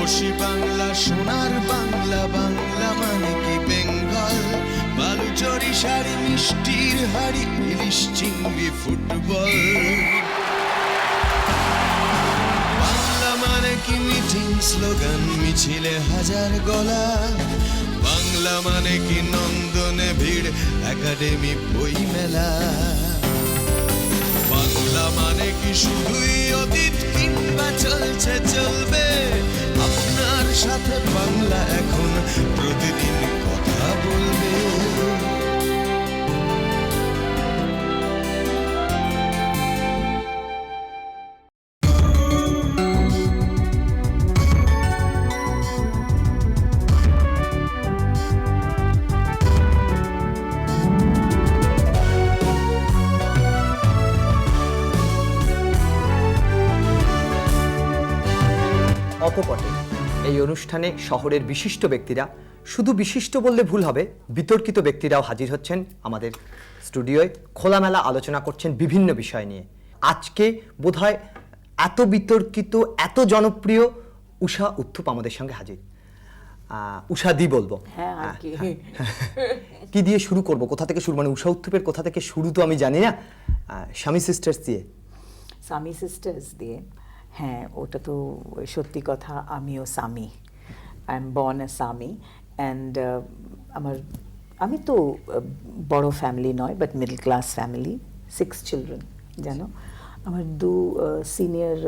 রূপসী বাংলা সোনার বাংলা, বাংলা মানে কি বেঙ্গল, বালুচরি শাড়ি মিষ্টির হাড়ি ইলিশ চিংড়ি ফুটবল। বাংলা মানে কি মিটিং স্লোগান মিছিলে হাজার গলা, বাংলা মানে কি নন্দনে ভিড় একাডেমি বই মেলা, বাংলা মানে কি শুধুই অতীত কিংবা চলছে চলবে, আপনার সাথে বাংলা এখন প্রতিদিন কথা বলবে। অকপটে এই অনুষ্ঠানে শহরের বিশিষ্ট ব্যক্তিরা, শুধু বিশিষ্ট বললে ভুল হবে, বিতর্কিত ব্যক্তিরাও হাজির হচ্ছেন আমাদের স্টুডিওয়, খোলামেলা আলোচনা করছেন বিভিন্ন বিষয় নিয়ে। আজকে বোধহয় এত বিতর্কিত, এত জনপ্রিয় উষা উত্থুপ আমাদের সঙ্গে হাজির। উষা দি বলবো, কি দিয়ে শুরু করব, কোথা থেকে শুরু, মানে উষা উত্থুপের কোথা থেকে শুরু তো আমি জানি না। স্বামী সিস্টার্স দিয়ে, স্বামী সিস্টার্স দিয়ে, হ্যাঁ ওটা তো সত্যি কথা। আমিও স্বামী, আই এম বর্ন এ স্বামী। অ্যান্ড আমি তো বড় ফ্যামিলি নয়, but middle class family, 6 children জানো। আমার 2 সিনিয়র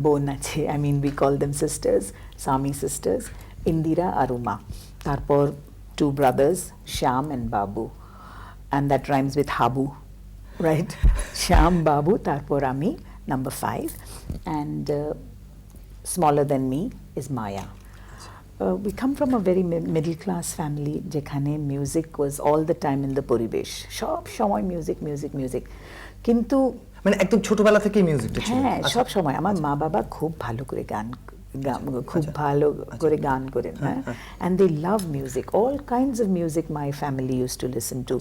বোন আছে, I mean we call them sisters, Swami sisters, Indira আর উমা। তারপর 2 brothers, Shyam and Babu, and that rhymes with Habu, right? Shyam, Babu, তারপর আমি, number 5, and smaller than me is Maya. We come from a very middle class family যেখানে music was all the time in the পরিবেশ, সব সময় music music music. কিন্তু মানে একদম ছোটবেলা থেকেই মিউজিকটা ছিল? হ্যাঁ, সব সময়। আমার মা বাবা খুব ভালো করে গান করেন, হ্যাঁ, and they love music, all kinds of music my family used to listen to,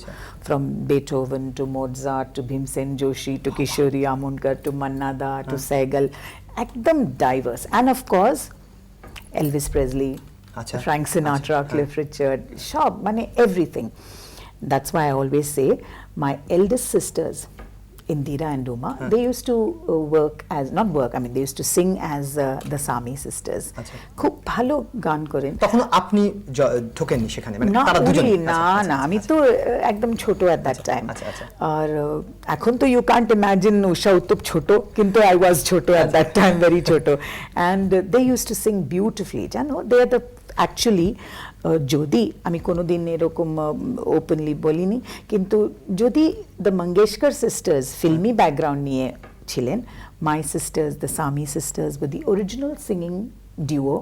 from Beethoven to Mozart to Bhimsen Joshi to Kishori Amonkar to Manna Da to Sehgal, ekdam diverse, and of course Elvis Presley, Frank Sinatra, Cliff Richard, shob mane everything. That's why I always say my eldest sisters Indira and Uma, they used to they used to sing as the Sami sisters. খুব ভালো গান করেন। তখন আপনি ঢোকেননি সেখানে? মানে তারা দুজনেই? না, আমি তো একদম ছোট at that time. আর এখন তো you can't imagine Usha Uthup ছোট, কিন্তু I was ছোট at that time, very ছোট, and they used to sing beautifully, জানো। They are the actually, যদি আমি কোনোদিন এরকম ওপেনলি বলিনি, কিন্তু যদি the Mangeshkar sisters filmi background নিয়ে ছিলেন, my sisters, the Sami sisters, with the original singing duo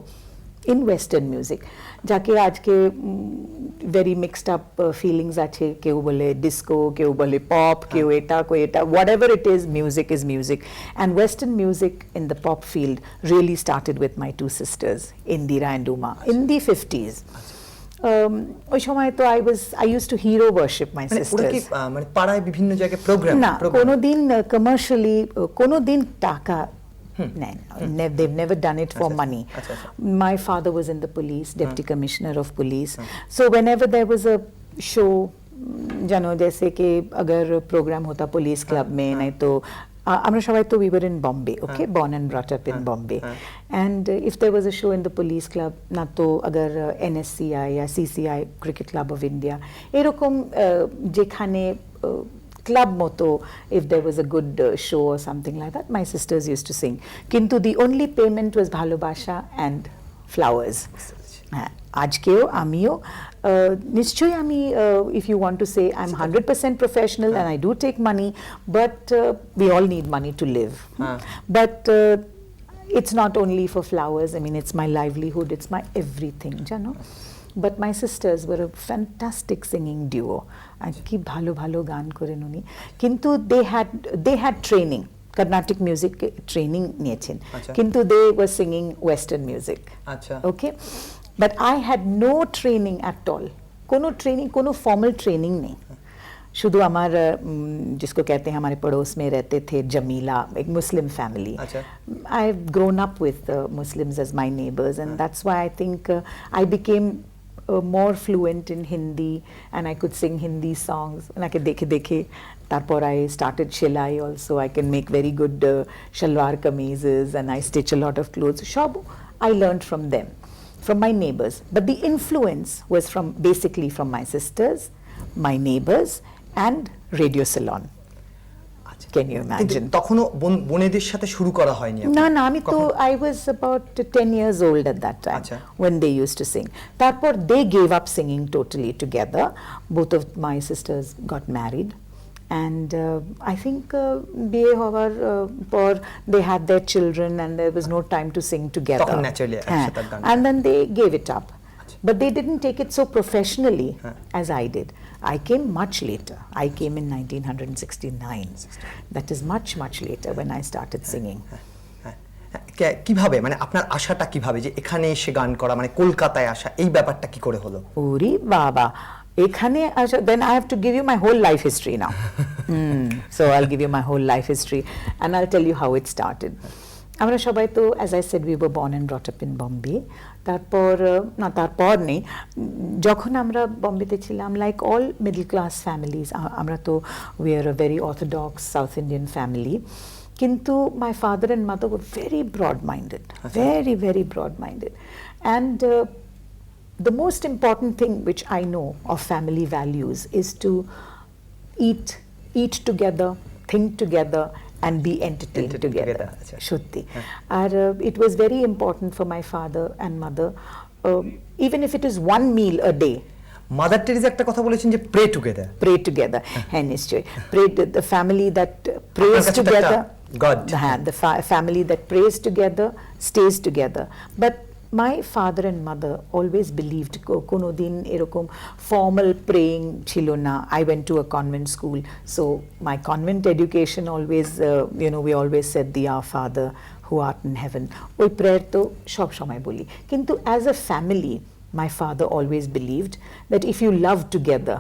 in western music, যাকে আজকে ভেরি মিক্সড আপ ফিলিংস আছে। কেউ বলে ডিস্কো, কেউ বলে পপ, কেউ এটা, কেউ এটা, whatever it is, music is music. And Western music in the pop field really started with my 2 sisters, Indira and Uma, in the 50s. ওই সময় তো I used to hero worship my sisters. মানে পাড়ায় বিভিন্ন জায়গায় programme না, কোনোদিন commercially কোনোদিন টাকা নেন, they've never done it for money. My father was in the police, deputy commissioner of police, so whenever there was a show, জানো, जैसे कि अगर प्रोग्राम होता पुलिस क्लब में, नहीं तो আমরা সবাই তো we were in Bombay, okay, born and brought up in Bombay, and if there was a show in the police club, না তো अगर NSCI या CCI cricket club of India, এরকম যেখানে ক্লাব মতো, if there was a good show or something like that, my sisters used to sing. কিন্তু the only payment was ভালোবাসা and flowers. হ্যাঁ, আজকেও আমিও নিশ্চয়ই আমি, if you want to say, I'm 100% professional and I do take money, but we all need money to live. But it's not only for flowers. I mean, it's my livelihood, it's my everything, জানো। But my sisters were a fantastic singing duo, and কি ভালো ভালো গান করেন উনি। কিন্তু they had training, Carnatic music training নিয়েছেন, কিন্তু they were singing Western music. Okay, but I had no training at all, কোনো ট্রেনিং, কোনো ফর্মাল ট্রেনিং নেই। शुद्ध हमारा जिसको कहते हैं हमारे पड़ोस में रहते थे जमीला एक Muslim family I've grown up with Muslims as my neighbors and that's why I think I became more fluent in Hindi and I could sing Hindi songs and I could dekhe tarpor I started shilai also I can make very good shalwar kameezes and I stitch a lot of clothes shab I learned from them from my neighbors but the influence was from basically from my sisters my neighbors and radio salon can you imagine তখনও বোনেদের সাথে শুরু করা হয়নি না না আমি তো I was about 10 years old at that time when they used to sing তারপর they gave up singing totally together both of my sisters got married and I think biye howar por they had their children and there was no time to sing together তখন naturally and then they gave it up but they didn't take it so professionally as I did I came much later I came in 1969 that is much later when I started singing কিভাবে মানে আপনার আশাটা কিভাবে যে এখানে এসে গান করা মানে কলকাতায় আসা এই ব্যাপারটা কি করে হলো ওরে বাবা এখানে আসা then I have to give you my whole life history now so I'll give you my whole life history and I'll tell you how it started আমরা সবাই তো as I said we were born and brought up in Bombay তারপর নেই যখন আমরা বম্বেতে ছিলাম like all middle class families আমরা তো we are a very orthodox south Indian family কিন্তু my father and mother were very broad minded very broad minded and the most important thing which I know of family values is to eat together think together and be entertained together সত্যি আর it was very important for my father and mother even if it is one meal a day mother Teresa একটা কথা বলেছেন যে pray together হ্যাঁ নিশ্চয়ই pray the family that prays together God the family that prays together stays together but my father and mother always believed কোনো দিন এরকম formal praying ছিল না I went to a convent school so my convent education always we always said the Our Father who art in heaven ওই prayer তো সব সময় বলি কিন্তু as a family my father always believed that if you love together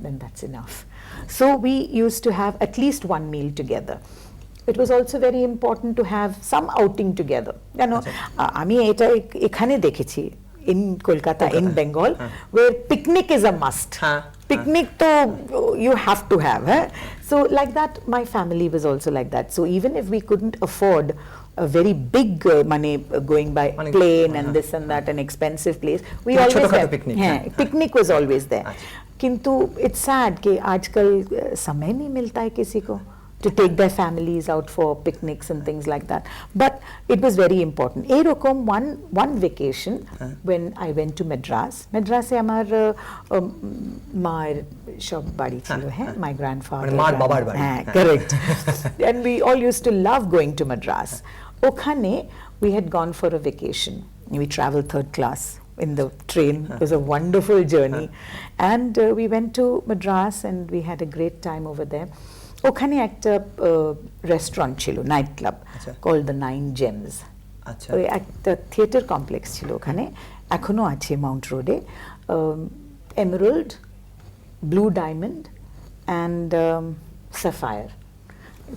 then that's enough so we used to have at least one meal together it was also very important to have some outing together আমি এটা এখানে দেখেছি in Kolkata in Bengal where picnic is a must picnic to you have to have so like that my family was also like that so even if we couldn't afford a very big money going by plane and this and that an expensive place we always had picnic was always there kintu it's sad ke aajkal samay nahi milta hai kisi ko to take their families out for picnics and things like that but it was very important erokom one vacation when I went to Madras e amar maar shob badi chilo my grandfather maar babar badi correct and we all used to love going to Madras okhane we had gone for a vacation we traveled third class in the train it was a wonderful journey and we went to Madras and we had a great time over there ওখানে একটা restaurant ছিল night club called the 9 James ওই একটা theatre complex ছিল ওখানে এখনো আছে Mount রোডে Emerald blue diamond and Sapphire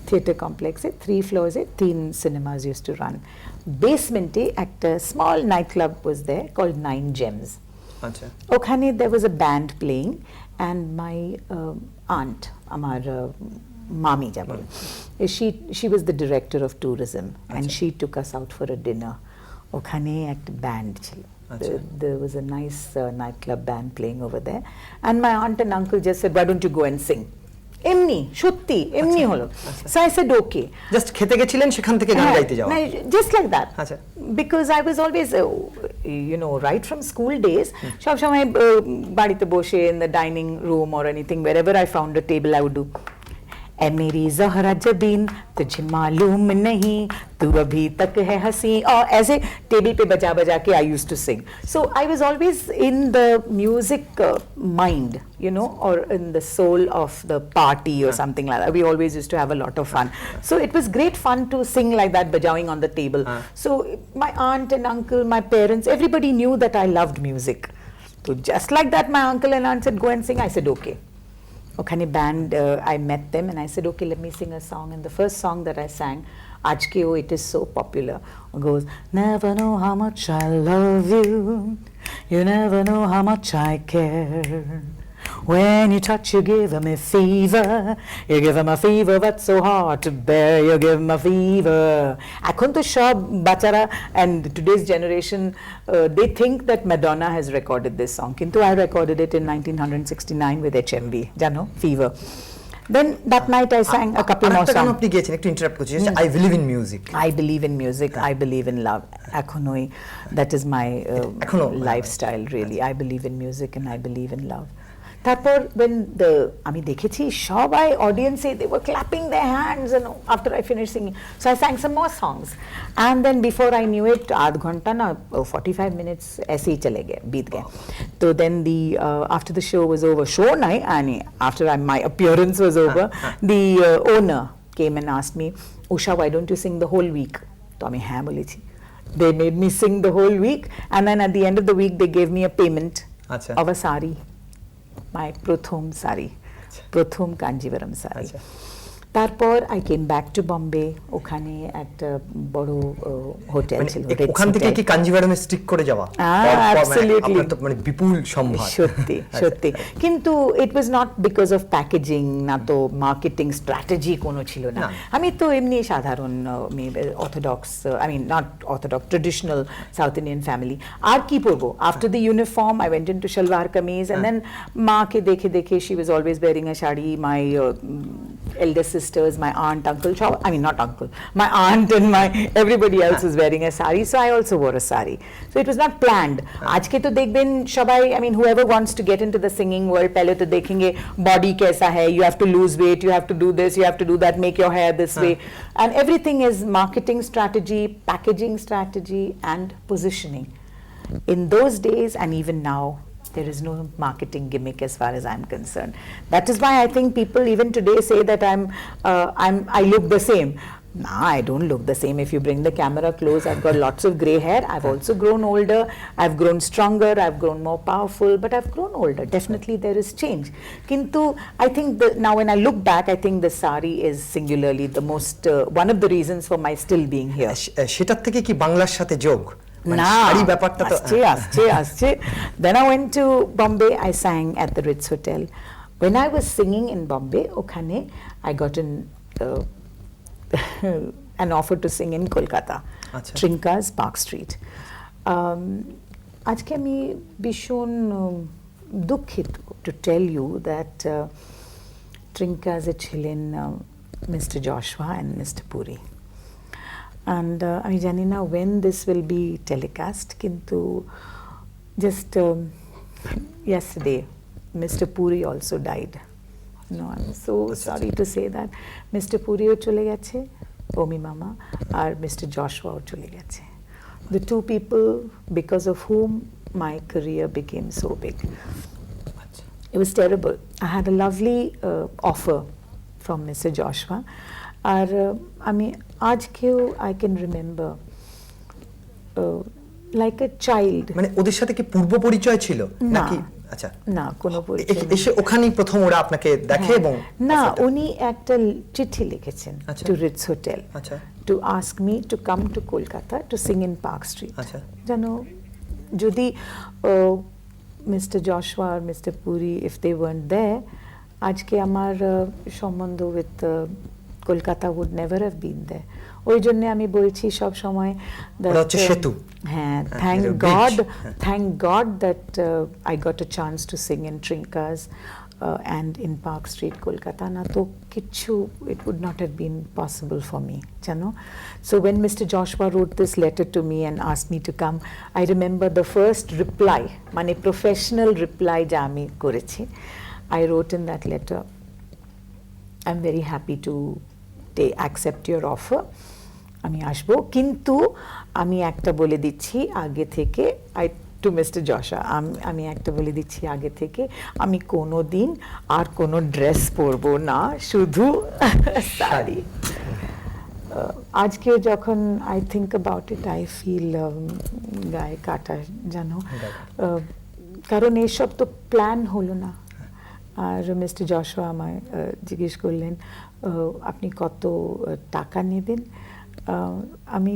theatre কমপ্লেক্সে 3 ফ্লোরসে 3 সিনেমাস ইউজ টু রান বেসমেন্টে একটা স্মল নাইট ক্লাব ওয়াজ দেয়ার কল্ড 9 জেমস ওখানে there was a band playing and my aunt আমার mami jabol she was the director of tourism and she took us out for a dinner okhane ekta band chilo there was a nice nightclub band playing over there and my aunt and uncle just said why don't you go and sing এমনি সত্যি এমনি হলো so I said okay just খেতে গেছিলেন সেখান থেকে গান গাইতে যাওয়া just like that because I was always right from school days সব সময় বাড়িতে বসে in the dining room or anything wherever I found a table I would do ऐ मेरी ज़हरा जबीन तुझे मालूम नहीं तू अभी तक है हंसी और ऐसे टेबल पे बजा बजा के I used to sing so I was always in the music mind or in the soul of the party or something like that we always used to have a lot of fun so it was great fun to sing like that bajawing on the table so my aunt and uncle my parents everybody knew that I loved music so just like that my uncle and aunt said go and sing I said okay ওখানে band, I met them and I said, okay, let me sing a song. And the first song that I sang, Ajkeo, it is so popular, goes, never know how much I love you, you never know how much I care. When you touch, you give me fever. You give me a fever that's so hard to bear. You give me fever. এখন তো সব বাচ্চারা and today's generation, they think that Madonna has recorded this song. কিন্তু I recorded it in 1969 with HMV. জানো, Fever. Then that night I sang a couple more songs. আপনি গিয়েছেন, একটু interrupt করছি, I believe in music. I believe in music. I believe in love. এখনোই that is my lifestyle really. I believe in music and I believe in love. তারপর when আমি দেখেছি সবাই অডিয়েন্সে they were clapping their hands and after I finished singing, so I sang some more songs and then before I knew it आध घंटा ना 45 minutes ऐसे ही चले गए, बीत गए. So then after the show was over, show night and after my appearance was over, the owner came and asked me, Usha, why don't you sing the whole week? তো আমি হ্যাঁ বলেছি. They made me sing the whole week and then at the end of the week they gave me a payment of a sari. My প্রথম শাড়ি, প্রথম কাঞ্জিভারাম শাড়ি. তারপর I came back to Bombay. ওখানে একটা বড় হোটেল ছিল, ওখান থেকে কি কাঞ্জিভারামে স্টিক করে যাওয়া? Absolutely. আপনার তো মানে বিপুল সম্ভার। সত্যি সত্যি। কিন্তু it was not because of packaging, না তো মার্কেটিং স্ট্র্যাটেজি কোনো ছিল না। আমি তো এমনি সাধারণ orthodox, I mean not orthodox, traditional South Indian family. আর কি পরবো? After the uniform I went into shalwar kameez and then মাকে দেখে দেখে she was always wearing a shadi. My elder sisters, my aunt, uncle, I mean not uncle, my aunt and my everybody else was wearing a sari, so I also wore a sari. So it was not planned. আজকে তো দেখবেন সবাই, I mean whoever wants to get into the singing world, पहले तो देखेंगे body कैसा है, you have to lose weight, you have to do this, you have to do that, make your hair this way, and everything is marketing strategy, packaging strategy and positioning. In those days and even now, there is no marketing gimmick as far as I'm concerned. That is why I think people even today say that I look the same. No, I don't look the same. If you bring the camera close, I've got lots of grey hair. I've also grown older. I've grown stronger. I've grown more powerful. But I've grown older. Definitely there is change. Kintu, I think now when I look back, I think the sari is singularly the most, one of the reasons for my still being here. সেটার থেকে কি বাংলার সাথে যোগ? না, আসছে. Then I went to Bombay. I sang at the Ritz Hotel. When I was singing in Bombay, ওখানে I got an offer to sing in Kolkata, Trinka's Park Street. আজকে আমি ভীষণ দুঃখিত to tell you that Trinka's ছিলেন Mr. Joshua and Mr. Puri. And আমি জানি না when this will be telecast, কিন্তু just yesterday Mr. Puri also died. No, I'm so sorry to say that. Mr. Puri ও চলে গেছে, Omi Mama, আর Mr. Joshua ও চলে গেছে. The two people because of whom my career became so big. It was terrible. I had a lovely offer from Mr. Joshua. আর আমি আজকেও I can remember like a child. মানে ওদের সাথে কি পূর্ব পরিচয় ছিল নাকি? আচ্ছা, না, কোনো পরিচয় এসে ওখানেই প্রথম ওরা আপনাকে দেখে এবং না, উনি একটা চিঠি লিখেছেন to Ritz Hotel to ask me to come to Kolkata to sing in Park Street. জানো, যদি Mr. Joshua or Mr. Puri, if they weren't there, আজকে আমার সম্বন্ধ with Kolkata would never have been there. ওই জন্য আমি বলছি সব সময় সেতু। হ্যাঁ, thank God that I got a chance to sing in Trinka's and in Park Street, Kolkata. না তো কিছু, it would not have been possible for me, জানো. So when Mr. Joshua wrote this letter to me and asked me to come, I remember the first reply, মানে professional reply যা আমি করেছি, I wrote in that letter, I'm very happy to accept your offer. আমি আসবো, কিন্তু আমি একটা বলে দিচ্ছি আগে থেকে, to Mr. Joshua, আমি একটা বলে দিচ্ছি আগে থেকে, আমি কোনো দিন আর কোনো ড্রেস পরবো না, শুধু শাড়ি। আজকে যখন I think about it, I feel গায়ে কাটা, জানো, কারণ এসব তো প্ল্যান হলো না। আর মিস্টার জশোয়া আমায় জিজ্ঞেস করলেন আপনি কত টাকা নেবেন। আমি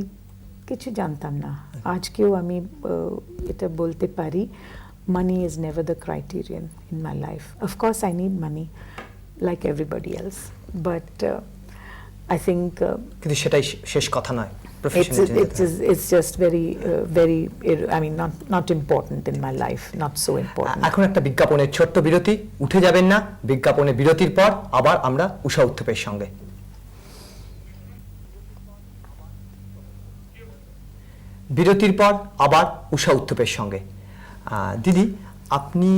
কিছু জানতাম না, আজকেও আমি এটা বলতে পারি, money is never the criterion in my life. Of course I need money like everybody else, but I think কিন্তু সেটাই শেষ কথা নয়, professionally it's just very I mean not important in my life, not so important. এখন একটা বিজ্ঞাপনের ছোট্ট বিরতি, উঠে যাবেন না, বিজ্ঞাপনের বিরতির পর আবার আমরা উষা উত্থুপের সঙ্গে। বিরতির পর আবার উষা উত্থুপের সঙ্গে। দিদি, আপনি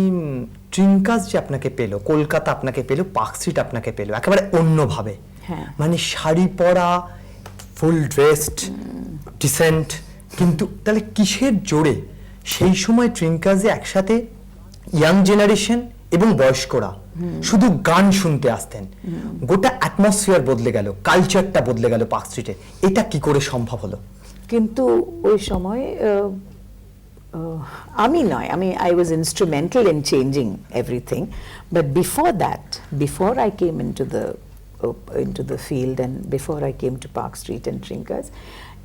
ট্রিঙ্কাস যে আপনাকে পেল, কলকাতা আপনাকে পেল, পার্ক স্ট্রিট আপনাকে পেল একেবারে অন্যভাবে, মানে শাড়ি পরা, ফুল ড্রেসড, ডিসেন্ট, কিন্তু তাহলে কিসের জোরে সেই সময় ট্রিঙ্কাসে একসাথে ইয়াং জেনারেশন এবং বয়স্করা শুধু গান শুনতে আসতেন, গোটা অ্যাটমসফিয়ার বদলে গেল, কালচারটা বদলে গেল পার্ক স্ট্রিটে, এটা কি করে সম্ভব হলো? কিন্তু ওই সময় আমি নয়, I was instrumental in changing everything, but before that, before I came into the field and before I came to Park Street and Trinkas,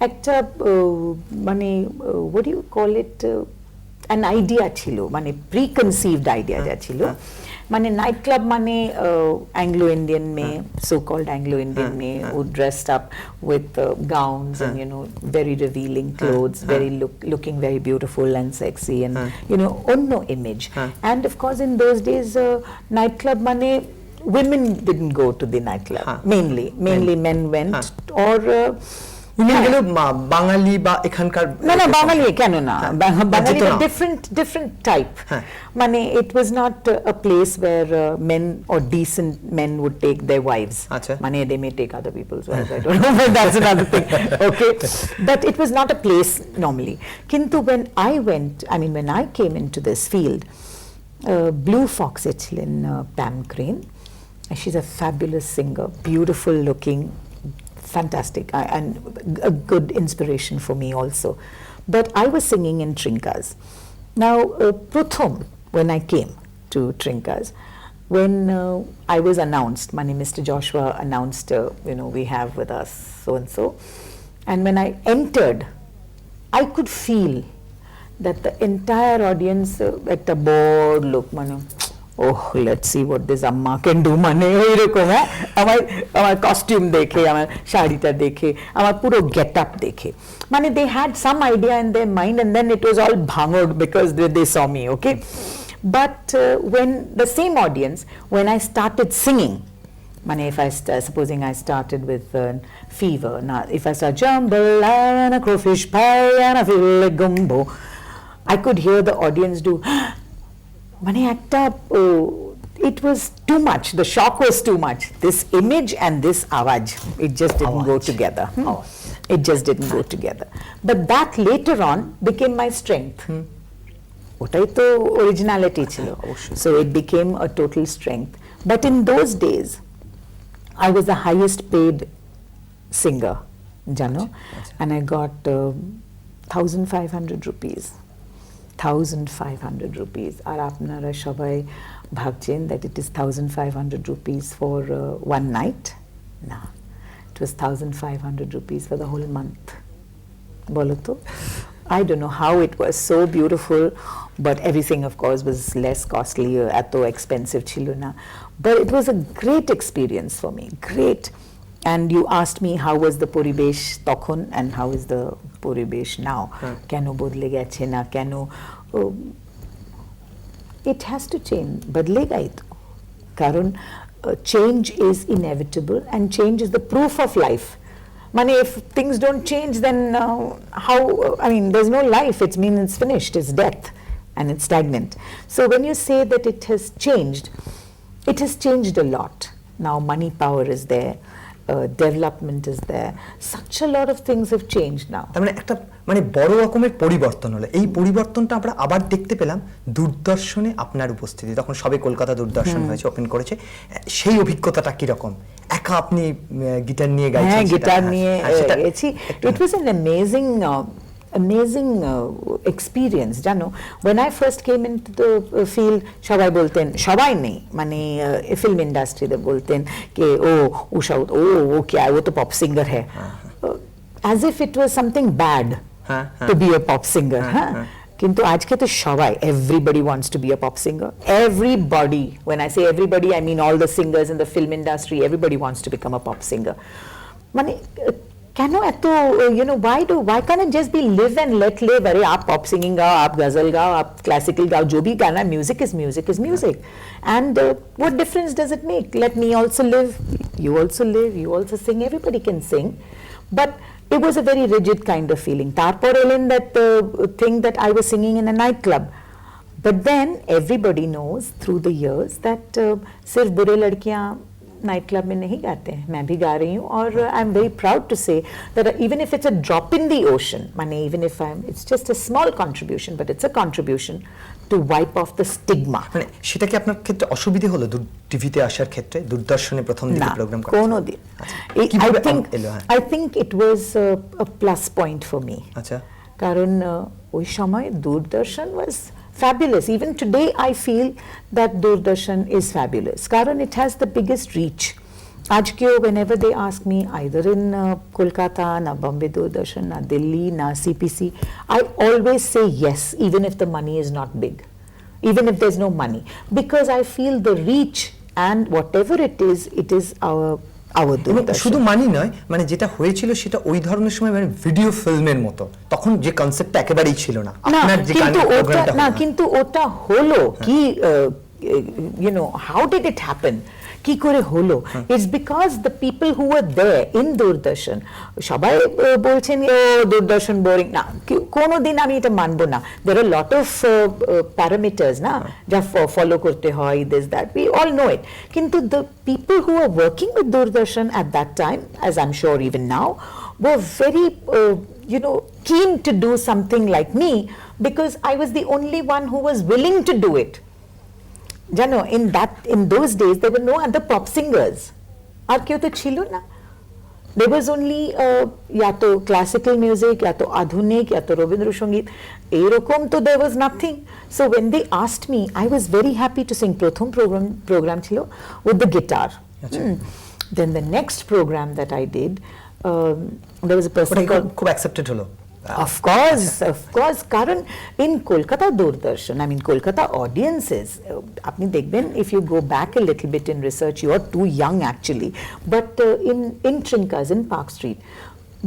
একটা মানে what do you call it, an idea ছিল, মানে preconceived idea যা ছিল, মানে night club মানে Anglo Indian মেয়ে, so called Anglo Indian মেয়ে, who dressed up with gowns and very revealing clothes, very looking very beautiful and sexy, and অন্য image. And of course in those days night club মানে women didn't go to the night club, mainly men went, or বাঙালি বা এখানকার না বাঙালি কেন না, বাঙালি different type, মানে it was not a place where men or decent men would take their wives, মানে they may take other people's wives, I don't know, but that's another thing, okay, but it was not a place normally. Kintu when I came into this field, Blue Fox ছিলেন Pam Crane, she's a fabulous singer, beautiful looking, fantastic, and a good inspiration for me also. But I was singing in Trinkas. Now, Prothom, when I came to Trinkas, when I was announced, Mr. Joshua announced, we have with us so and so, and when I entered, I could feel that the entire audience, at a bored look, oh, let's see what this amma can do, মানে এরকম, আমার costume দেখে, আমার শাড়িটা দেখে, আমার পুরো get up দেখে, মানে they had some idea in their mind, and then it was all bhangoed because they saw me, okay, but when the same audience, when I started singing, মানে if supposing I started with Fever, now if I start jambalaya and a crayfish pie and a filet gumbo, I could hear the audience do মানে একটা, it was too much, the shock was too much, this image and this awaj, it just didn't go together, it just didn't go together, but that later on became my strength, ওটাই তো originality ছিল, so it became a total strength. But in those days I was the highest paid singer, জানো, and I got 1,500 rupees, 1,500 rupees, আর আপনারা সবাই ভাবছেন that it is 1,500 rupees for one night, না, it was 1,500 rupees for the whole month, বলো তো, I don't know how it was so beautiful, but everything of course was less costly, এত expensive ছিল না, but it was a great experience for me, great. And you asked me how was the poribesh তখন and how is the poribesh now, কেন বদলে গেছে না কেন, it has to change, বদলেগাই তো, কারণ change is inevitable and change is the proof of life, মানে if things don't change then how, there's no life, it means it's finished, it's death and it's stagnant. So when you say that it has changed a lot. Now money power is there, development is there, such a lot of things have changed now. তার মানে একটা বড় রকমের পরিবর্তন হলো, এই পরিবর্তনটা আমরা আবার দেখতে পেলাম দূরদর্শনে আপনার উপস্থিতি, তখন সবে কলকাতা দূরদর্শন হয়েছে, ওপেন করেছে, সেই অভিজ্ঞতাটা কি রকম? একা আপনি গিটার নিয়ে গাইছেন? হ্যাঁ, গিটার নিয়ে গেছি, it was an amazing amazing experience, জানো when I first came into the field সবাই বলতেন সবাই নেই মানে ফিল্ম ইন্ডাস্ট্রিতে বলতেন কে ও উষা ও क्या वो तो पॉप सिंगर है as if it was something bad to be a pop singer কিন্তু আজকে তো সবাই everybody wants to be a pop singer, everybody, when I say everybody I mean all the singers in the film industry, everybody wants to become a pop singer মানে কেন এত why can't it just be live and let live? अरे आप pop singing गाओ, आप गजल गाओ, आप classical गाओ, जो भी गाना, music is music and what difference does it make? Let me also live, you also sing, everybody can sing, but it was a very rigid kind of feeling. Tarpor in that thing that I was singing in a nightclub, but then everybody knows through the years that सिर्फ बुरे लड़कियां night club में नहीं गाते हैं, मैं भी गा रही हूँ और I am very proud to say that even if it's a drop in the ocean माने even if it's just a small contribution but it's a contribution to wipe off the stigma. মানে সেটা কি আপনার ক্ষেত্রে অসুবিধা হলো টিভিতে আসার ক্ষেত্রে, দূরদর্শনে প্রথম দিকে প্রোগ্রাম করার? কোনোদিন। I think it was a plus point for me. আচ্ছা, কারণ ওই সময় দূরদর্শন ওয়াজ fabulous. Even today I feel that Doordarshan is fabulous. Karan it has the biggest reach. Ajkyo whenever they ask me either in Kolkata, na Bombay Doordarshan, na Delhi, na CPC, I always say yes even if the money is not big. Even if there's no money, because I feel the reach and whatever it is our শুধু মানি নয়, মানে যেটা হয়েছিল সেটা ওই ধরনের সময় মানে ভিডিও ফিল্মের মতো, তখন যে কনসেপ্টটা একেবারেই ছিল না আপনার যে গানের প্রোগ্রামটা না, কিন্তু ওটা হলো কি how did it happen? কি করে হলো? It's because the people who were there in Doordarshan, সবাই বলছেন দূরদর্শন বোরিং, না কোনোদিন আমি এটা মানবো না। There are a lot of parameters না যা ফলো করতে হয়, this that we all know it, কিন্তু the people who were working with Doordarshan at that time, as I'm sure even now, were very keen to do something like me because I was the only one who was willing to do it. জানো in those days there were no other pop singers, আর কেউ তো ছিল না। there was only या तो classical music, या तो आधुनिक, या तो রবীন্দ্রসঙ্গীত, এরকম তো there was nothing. So when they asked me, I was very happy to sing. প্রথম program ছিল with the guitar. Then the next program that I did, there was a person called খুব accepted হলো। Of course, Karan in Kolkata Doordarshan, I mean Kolkata audiences, apni dekhben, if you go back a little bit in research, you are too young actually, but in Trinkas, in Park Street,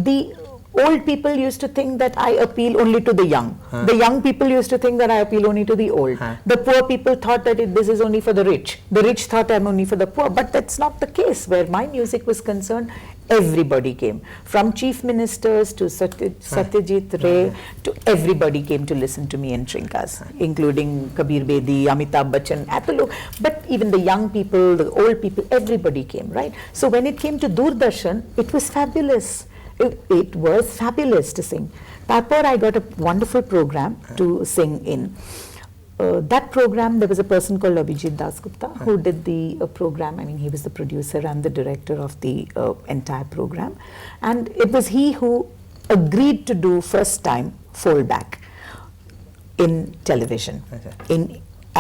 the old people used to think that I appeal only to the young. The young people used to think that I appeal only to the old. The poor people thought that this is only for the rich. The rich thought I'm only for the poor, but that's not the case. Where my music was concerned, everybody came, from chief ministers to Satyajit Ray to everybody came to listen to me in Trinkas, including Kabir Bedi, Amitabh Bachchan, but even the young people, the old people, everybody came, right? So when it came to Doordarshan, it was fabulous. It was fabulous to sing. Tarpor I got a wonderful program to sing in. That program, there was a person called Abhijit Dasgupta who did the program. I mean, he was the producer and the director of the entire program. And it was he who agreed to do first time fallback in television.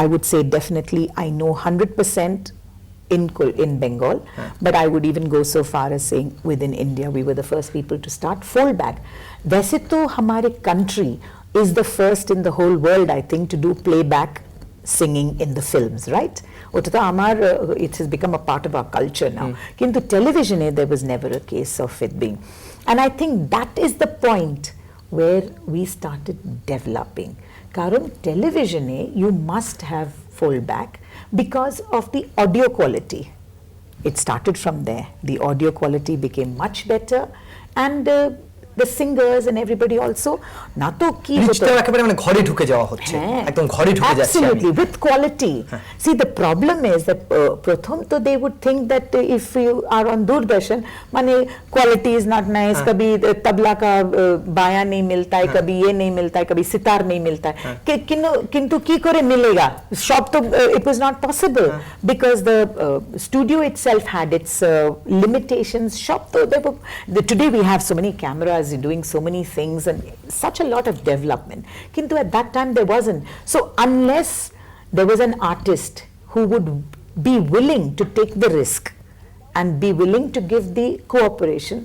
I would say definitely, I know 100% in Bengal, but I would even go so far as saying within India, we were the first people to start fallback. वैसे तो हमारे country is the first in the whole world, I think, to do playback singing in the films, right? ওটা তো আমার it has become a part of our culture now. কিন্তু television there was never a case of it being, and I think that is the point where we started developing. কারণ television you must have fallback because of the audio quality. It started from there. The audio quality became much better, and the singers and everybody also না তো কি হতো একেবারে মানে ঘরে ঢুকে যাওয়া হচ্ছে, একদম ঘরে ঢুকে যাচ্ছে absolutely with quality. See, the problem is that প্রথম তো they would think that if you are on Doordarshan মানে quality is not nice, कभी तबला का बाया नहीं मिलता है, कभी ये नहीं मिलता है, कभी सितार नहीं मिलता है, किंतु কি করে মিলেগা সব তো it was not possible because the studio itself had its limitations. সব তো today we have so many cameras us doing so many things and such a lot of development. Kintu at that time there wasn't. So unless there was an artist who would be willing to take the risk and be willing to give the cooperation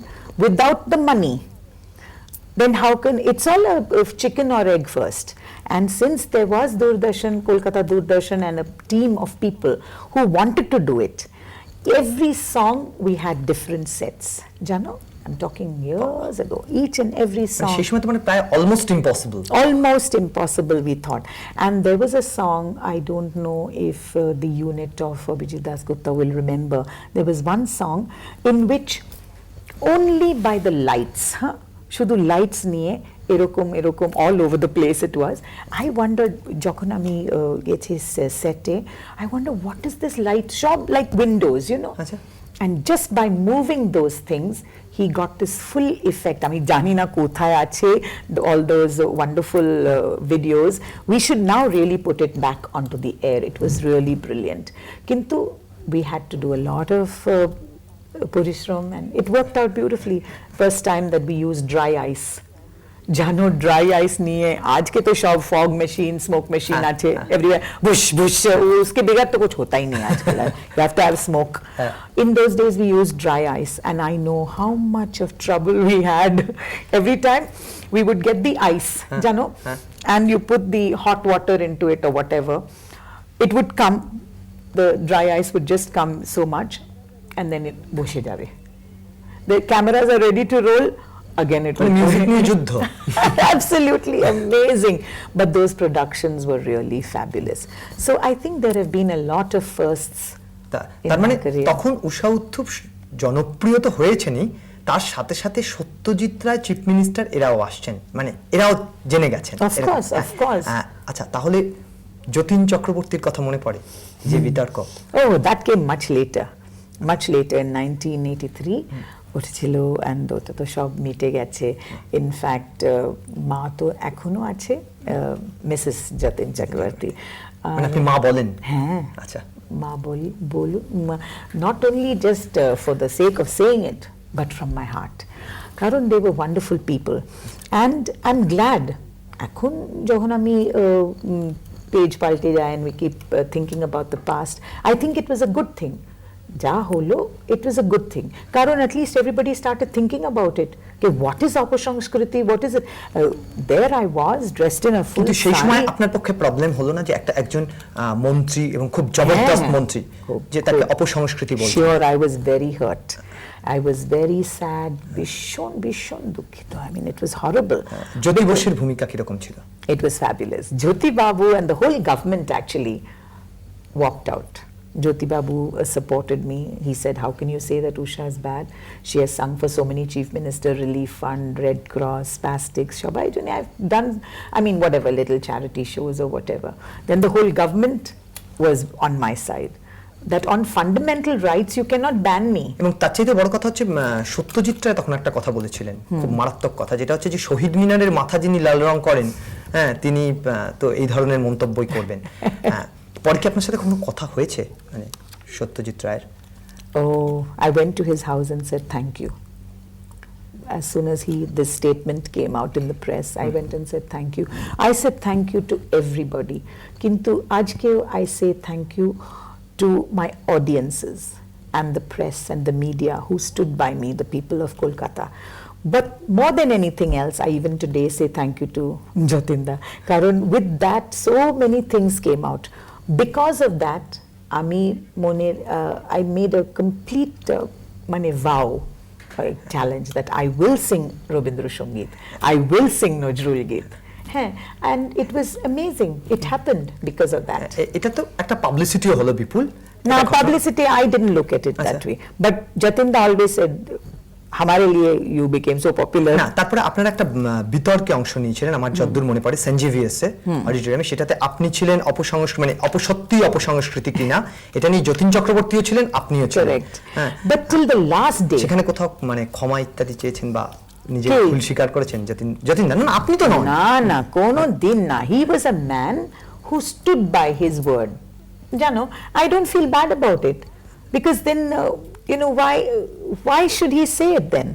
without the money, then how can, it's all a chicken or egg first. And since there was Doordarshan, Kolkata Doordarshan, and a team of people who wanted to do it, every song we had different sets. Jano, I'm talking years ago. Each and every song. সেই সময় তো মানে প্রায় almost impossible. Almost impossible, we thought. And there was a song, I don't know if the unit of Abhijit Das Gupta will remember. There was one song in which only by the lights, শুধু lights নিয়ে এরকম এরকম all over the place it was. I wonder, যখন আমি গেছি সেটে, I wonder what is this light, সব like windows, you know, and just by moving those things he got this full effect. আমি জানি না কোথায় আছে all those wonderful videos. We should now really put it back onto the air. It was really brilliant. Kintu we had to do a lot of Purishram, and it worked out beautifully. First time that we used dry ice. Jano, dry ice niye aaj ke to shop fog machine, smoke machine ache everywhere, bush uske bigar to kuch hota hi nahi aajkal. You have to have smoke. In those days we used dry ice, and I know how much of trouble we had. Every time we would get the ice, Jano, and you put the hot water into it or whatever, it would come, the dry ice would just come so much, and then it বসে যাবে. The cameras are ready to roll, again it will music নিয়ে যুদ্ধ. Absolutely amazing. But those productions were really fabulous. So I think there have been a lot of firsts. তার মানে তখন উষা উত্থুপ জনপ্রিয় তো হয়েছেনই, তার সাথে সাথে সত্যজিৎ রায়, চিফ মিনিস্টার, এরাও আসছেন, মানে এরাও জেনে গেছেন। Of course. আচ্ছা, তাহলে যতীন চক্রবর্তীর কথা মনে পড়ে যে বিতর্ক? Oh, that came much later in 1983 উঠেছিল, and ওটা তো সব মিটে গেছে। ইনফ্যাক্ট মা তো এখনো আছে, মিসেস যতীন চক্রবর্তী। মানে আপনি মা বলেন? হ্যাঁ, আচ্ছা, মা বলু, not only just for the sake of saying it, but from my heart, কারণ they were wonderful people, and I'm glad এখন যখন আমি পেজ পাল্টে যায় and we keep thinking about the past, I think it was a good thing. যা হলো, it was a good thing, কারণ at least everybody started thinking about it. Okay, what is অপসংস্কৃতি, what is it? There I was dressed in a full কিন্তু সেই সময় আপনার পক্ষে problem হলো না যে একজন মন্ত্রী এবং খুব জবরদস্ত মন্ত্রী যে তাকে অপসংস্কৃতি বলছে? Sure, I was very hurt. I was very sad, ভীষণ দুঃখিত. I mean, it was horrible. জ্যোতি বসুর ভূমিকা কিরকম ছিল? It was fabulous. Jyoti Babu and the whole government actually walked out. Jyoti Babu supported me. He said, how can you say that Usha is bad? She has sung for so many Chief Minister Relief Fund, Red Cross, Spastics, Shabai Juni. I've done, I mean, whatever, little charity shows or whatever. Then the whole government was on my side. That on fundamental rights you cannot ban me. এবং তার চাইতে বড় কথা হচ্ছে সত্যজিৎ রায় তখন একটা কথা বলেছিলেন, খুব মারাত্মক কথা, যেটা হচ্ছে যে শহীদ মিনারের মাথা যিনি লাল রং করেন, হ্যাঁ, তিনি তো এই ধরনের মন্তব্যই করবেন। পরে কি আপনার সাথে কোনো কথা হয়েছে মানে সত্যজিৎ রায়ের? Oh, I went to his house and said thank you. As soon as this statement came out in the press, I went and said thank you. I said thank you to everybody. Kintu ajkeo I say thank you to my audiences and the press and the media who stood by me, the people of Kolkata. But more than anything else, I even today say thank you to Jatinda. Karan, with that, so many things came out. Because of that, I made a complete vow, challenge that I will sing Rabindra Sangeet. I will sing Nazrul Geet. And it was amazing. It happened because of that. এটা তো একটা পাবলিসিটিও হলো বিপুল। No, publicity, I didn't look at it that way. But Jatinda always said, हमारे लिए you became so popular. না, তারপরে আপনারা একটা বিতর্কে অংশ নিয়েছিলেন আমার যতদূর মনে পড়ে, সেনজিভিএসে অডিটোরিয়ামে। সেটাতে আপনি ছিলেন অপসংস্কৃতি, মানে সত্যি অপসংস্কৃতি কিনা এটা নিয়ে যতীন চক্রবর্তীও ছিলেন, আপনিও ছিলেন। Correct. But till the last day, সেখানে কোথাও মানে ক্ষমা ইত্যাদি চেয়েছেন বা নিজে ভুল স্বীকার করেছেন যতীন না? না, আপনি তো নন। না, কোনো দিন না। He was a man who stood by his word. Jano, I don't feel bad about it, because then you know, why should he say it then?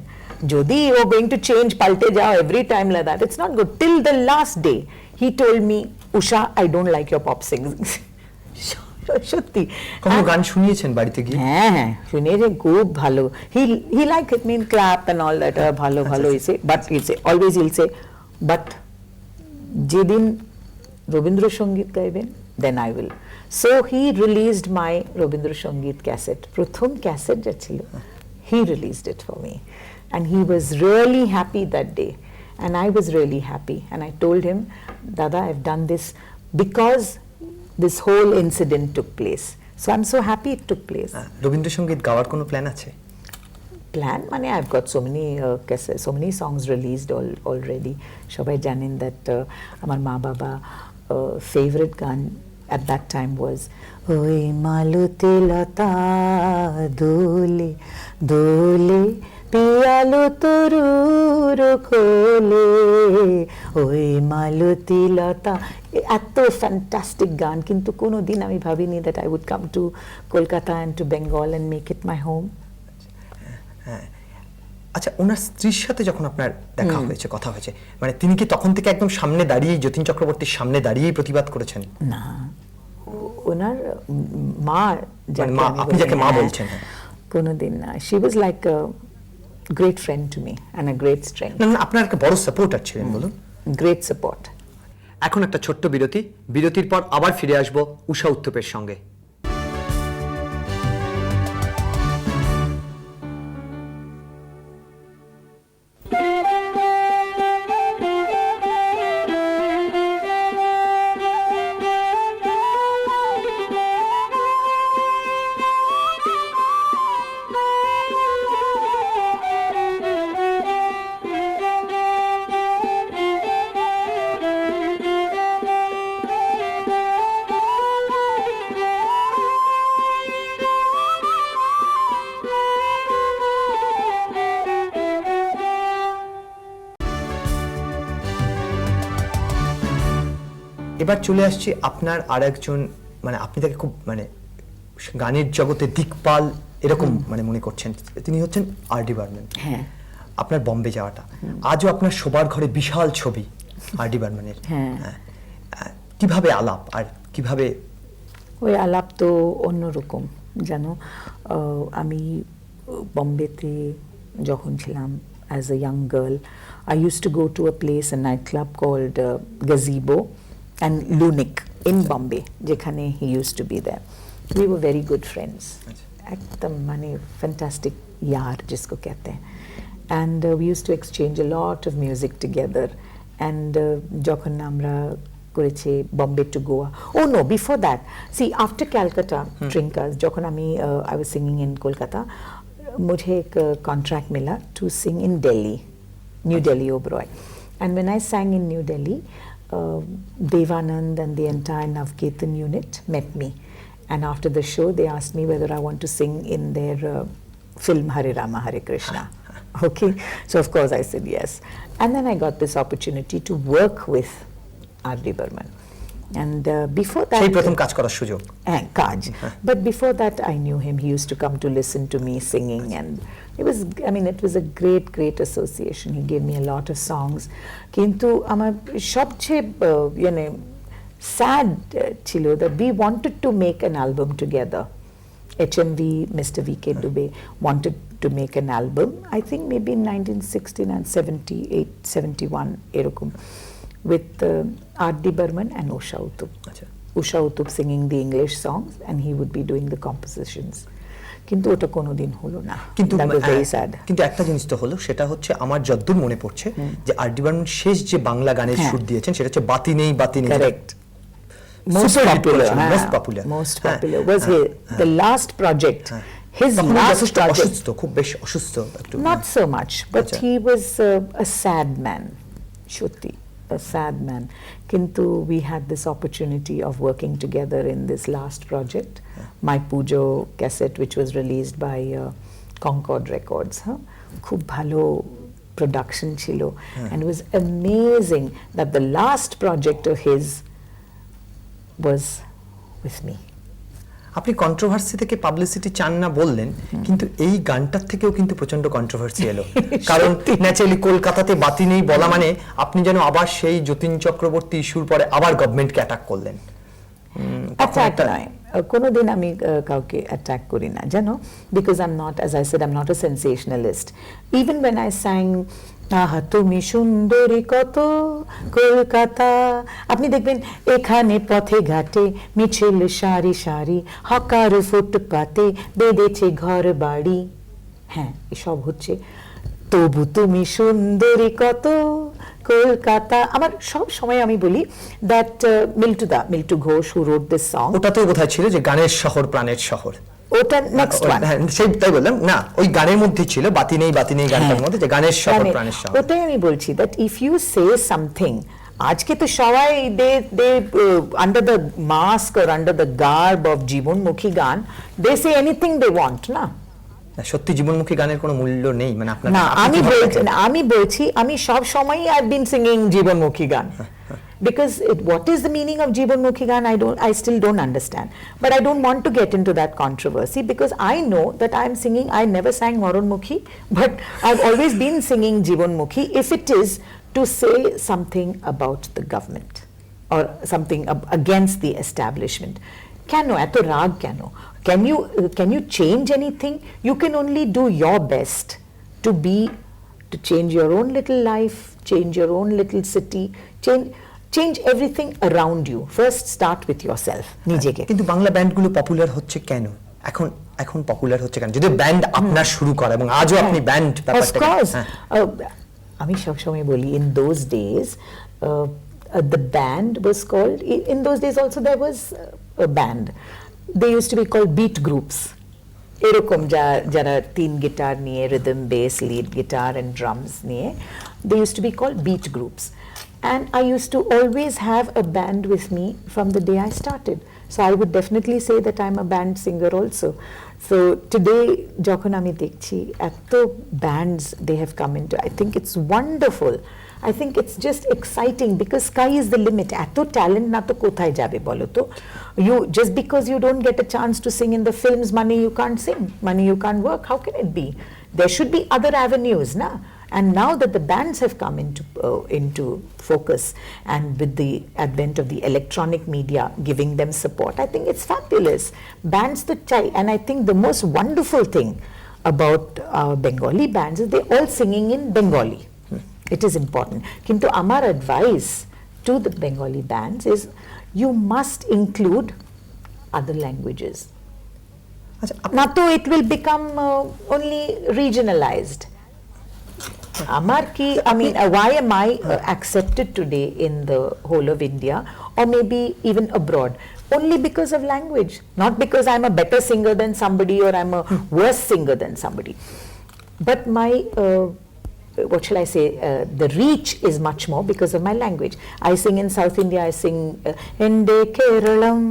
Jodi, you're going to change, palte jao every time like that. It's not good. Till the last day, he told me, Usha, I don't like your pop singing. সত্যি কোনো গান শুনিয়েছেন বাড়িতে গিয়ে? হ্যাঁ শুনিয়েছে, খুব ভালো। he like it, mean clap and all that, ভালো ভালো এসে, but he'll say but যেদিন রবীন্দ্রসঙ্গীত গাইবেন then I will. So he released my Rabindrasangeet cassette, প্রথম ক্যাসেট যা ছিল, he released it for me and he was really happy that day and I was really happy and I told him, Dada, I've done this because this whole incident took place. So I'm so happy it took place. Rabindrasangeet গাওয়ার কোনো plan আছে? Plan মানে I've got so many songs released already. সবাই জানেন that আমার মা বাবা favorite গান at that time was ওই মালতী লতা দোলে দোলে পিয়ালো তরুর কোলে ওই মালতী লতা, এত ফ্যান্টাস্টিক গান, কিন্তু কোনো দিন আমি ভাবিনি that I would come to Kolkata and to Bengal and make it my home. আচ্ছা, ওনার স্ত্রীর সাথে যখন আপনার দেখা হয়েছে, কথা হয়েছে, মানে তিনি কি তখন থেকে একদম সামনে দাঁড়িয়ে, যতীন চক্রবর্তীর সামনে দাঁড়িয়েই প্রতিবাদ করেছেন? না, ওনার মা, আপনি যাকে মা বলছেন, কোনোদিন না। She was like a great friend to me and a great strength. না, আপনার একটা বড় সাপোর্টার ছিলেন, বলুন। Great support. এখন একটা ছোট্ট বিরতি, বিরতির পর আবার ফিরে আসবো উষা উত্থুপের সঙ্গে। এবার চলে আসছি আপনার আর একজন, মানে আপনি তাকে খুব মানে গানের জগতে দিকপাল এরকম মানে মনে করছেন, তিনি হচ্ছেন আর.ডি. বর্মন। হ্যাঁ, আপনার বম্বে যাওয়াটা, আজও আপনার শোবার ঘরে বিশাল ছবি আর.ডি. বর্মনের। কিভাবে আলাপ, আর কিভাবে? ওই আলাপ তো অন্যরকম, জানো। আমি বম্বেতে যখন ছিলাম as a young girl, I used to go to a place, a nightclub called Gazebo and Lunik in Bombay, যেখানে he used to be there. We were very good friends. एकदम माने fantastic यार जिसको कहते हैं. And we used to exchange a lot of music together. And যখন আমরা করেছি Bombay to Goa. Oh no, before that. See, after Calcutta Trinkers, যখন আমি I was singing in Kolkata, मुझे एक contract मिला to sing in Delhi, New Delhi Oberoi. And when I sang in New Delhi, Devanand and the entire Navketan unit met me. And after the show, they asked me whether I want to sing in their film Hare Rama, Hare Krishna. Okay, so of course I said yes. And then I got this opportunity to work with R.D. Burman. And before that, সেই প্রথম কাজ করার সুযোগ। কাজ. But before that, I knew him. He used to come to listen to me singing, and it was, I mean, it was a great association. He gave me a lot of songs. কিন্তু আমার সবচেয়ে sad ছিল that we wanted to make an album together. HMV, Mr. V.K. Dubey wanted to make an album, I think maybe in 1969, 78, 71, এরকম, with R.D. Burman and Usha Uthup. Usha Uthup singing the English songs and he would be doing the compositions. কিন্তু ওটা কোনোদিন হলো না। কিন্তু that was very sad. কিন্তু একটা জিনিস তো হলো, সেটা হচ্ছে আমার যতদূর মনে পড়ছে যে R.D. বর্মন শেষ যে বাংলা গানের সুর দিয়েছেন সেটা হচ্ছে বাতি নেই বাতি নেই। Correct. Most popular was the last project. His last project. খুব বেশ অসুস্থ। Not so much, but he was a sad man. সত্যি a sad man. Kintu we had this opportunity of working together in this last project, My Pujo cassette, which was released by Concord Records. Khub bhalo production chilo, and it was amazing that the last project of his was with me. আপনি controversy থেকে publicity চান না বললেন, কিন্তু এই গানটার থেকেও কিন্তু প্রচন্ড কন্ট্রোভার্সি এলো। কারণ ন্যাচারালি কলকাতাতে বাতি নেই বলা মানে আপনি যেন আবার সেই যতীন চক্রবর্তী ইস্যুর পরে আবার গভর্নমেন্টকে অ্যাটাক করলেন। অ্যাটাক নয়, কোনোদিন আমি কাউকে অ্যাটাক করি না জানো, because I am not, as I said, I am not a sensationalist. Even when I sang আহা তুমি সুন্দরী কত কলকাতা, আপনি দেখবেন এখানে পথে ঘাটে মিছিল সারি সারি, হকার ফুটপাতে বেঁধেছে ঘর বাড়ি, হ্যাঁ এসব হচ্ছে। তবু তুমি সুন্দরী কত কলকাতা, আমার সব সময় আমি বলি that Miltu Ghosh who wrote this song, ওটাতেও বোধহয় ছিল যে গানের শহর প্রাণের শহর, ওটা নেক্সট ওয়ান, সেই তাই বললাম না, ওই গানের মধ্যে ছিল বাতি নেই গানটার মধ্যে যে গানের শহর প্রাণের শহর। ওটাই আমি বলছি that if you say something, আজকে তো সবাই they under the mask or under the garb of Jibonmukhi gaan, they say anything they want না। সত্যি জীবনমুখী গানের কোনো মূল্য নেই, মানে আপনার না আমি বলছি আমি সব সময়ই আই হ্যাভ বিন সিঙ্গিং জীবনমুখী গান, because what is the meaning of জীবনমুখী গান, I still don't understand, but I don't want to get into that controversy because I know that I am singing, I never sang মরণমুখী, but I've always been singing জীবনমুখী if it is to say something about the government or something against the establishment. কেন এত রাগ কেন? Can you change anything? You can only do your best to change your own little life, change your own little city, change everything around you. First start with yourself, নিজেকে। কিন্তু Bangla ব্যান্ডগুলো popular হচ্ছে কেন এখন popular হচ্ছে কেন, যদি band আপনার শুরু করে এবং আজও আপনি ব্যান্ড ব্যাপারটা, of course, আমি সব সময় বলি in those days the band was called, in those days also there was a band, they used to be called beat groups, এরকম যারা তিন গিটার নিয়ে rhythm bass lead guitar and drums নিয়ে, they used to be called beat groups, and I used to always have a band with me from the day I started, so I would definitely say that I'm a band singer also. So today যখন আমি দেখছি এত bands they have come into, I think it's wonderful. I think it's just exciting because sky is the limit. এত talent না তো কোথায় যাবে বলো তো? You just because you don't get a chance to sing in the films, money you can't sing, money you can't work. How can it be? There should be other avenues, na? And now that the bands have come into focus, and with the advent of the electronic media giving them support, I think it's fabulous. Bands to chai, and I think the most wonderful thing about Bengali bands is they're all singing in Bengali. It is important. Kintu amar advice to the Bengali bands is you must include other languages. Not to it will become only regionalized. I mean, why am I accepted today in the whole of India or maybe even abroad? Only because of language, not because I'm a better singer than somebody or I'm a worse singer than somebody. But my what shall I say, the reach is much more because of my language. I sing in South India, I sing Ende Keralam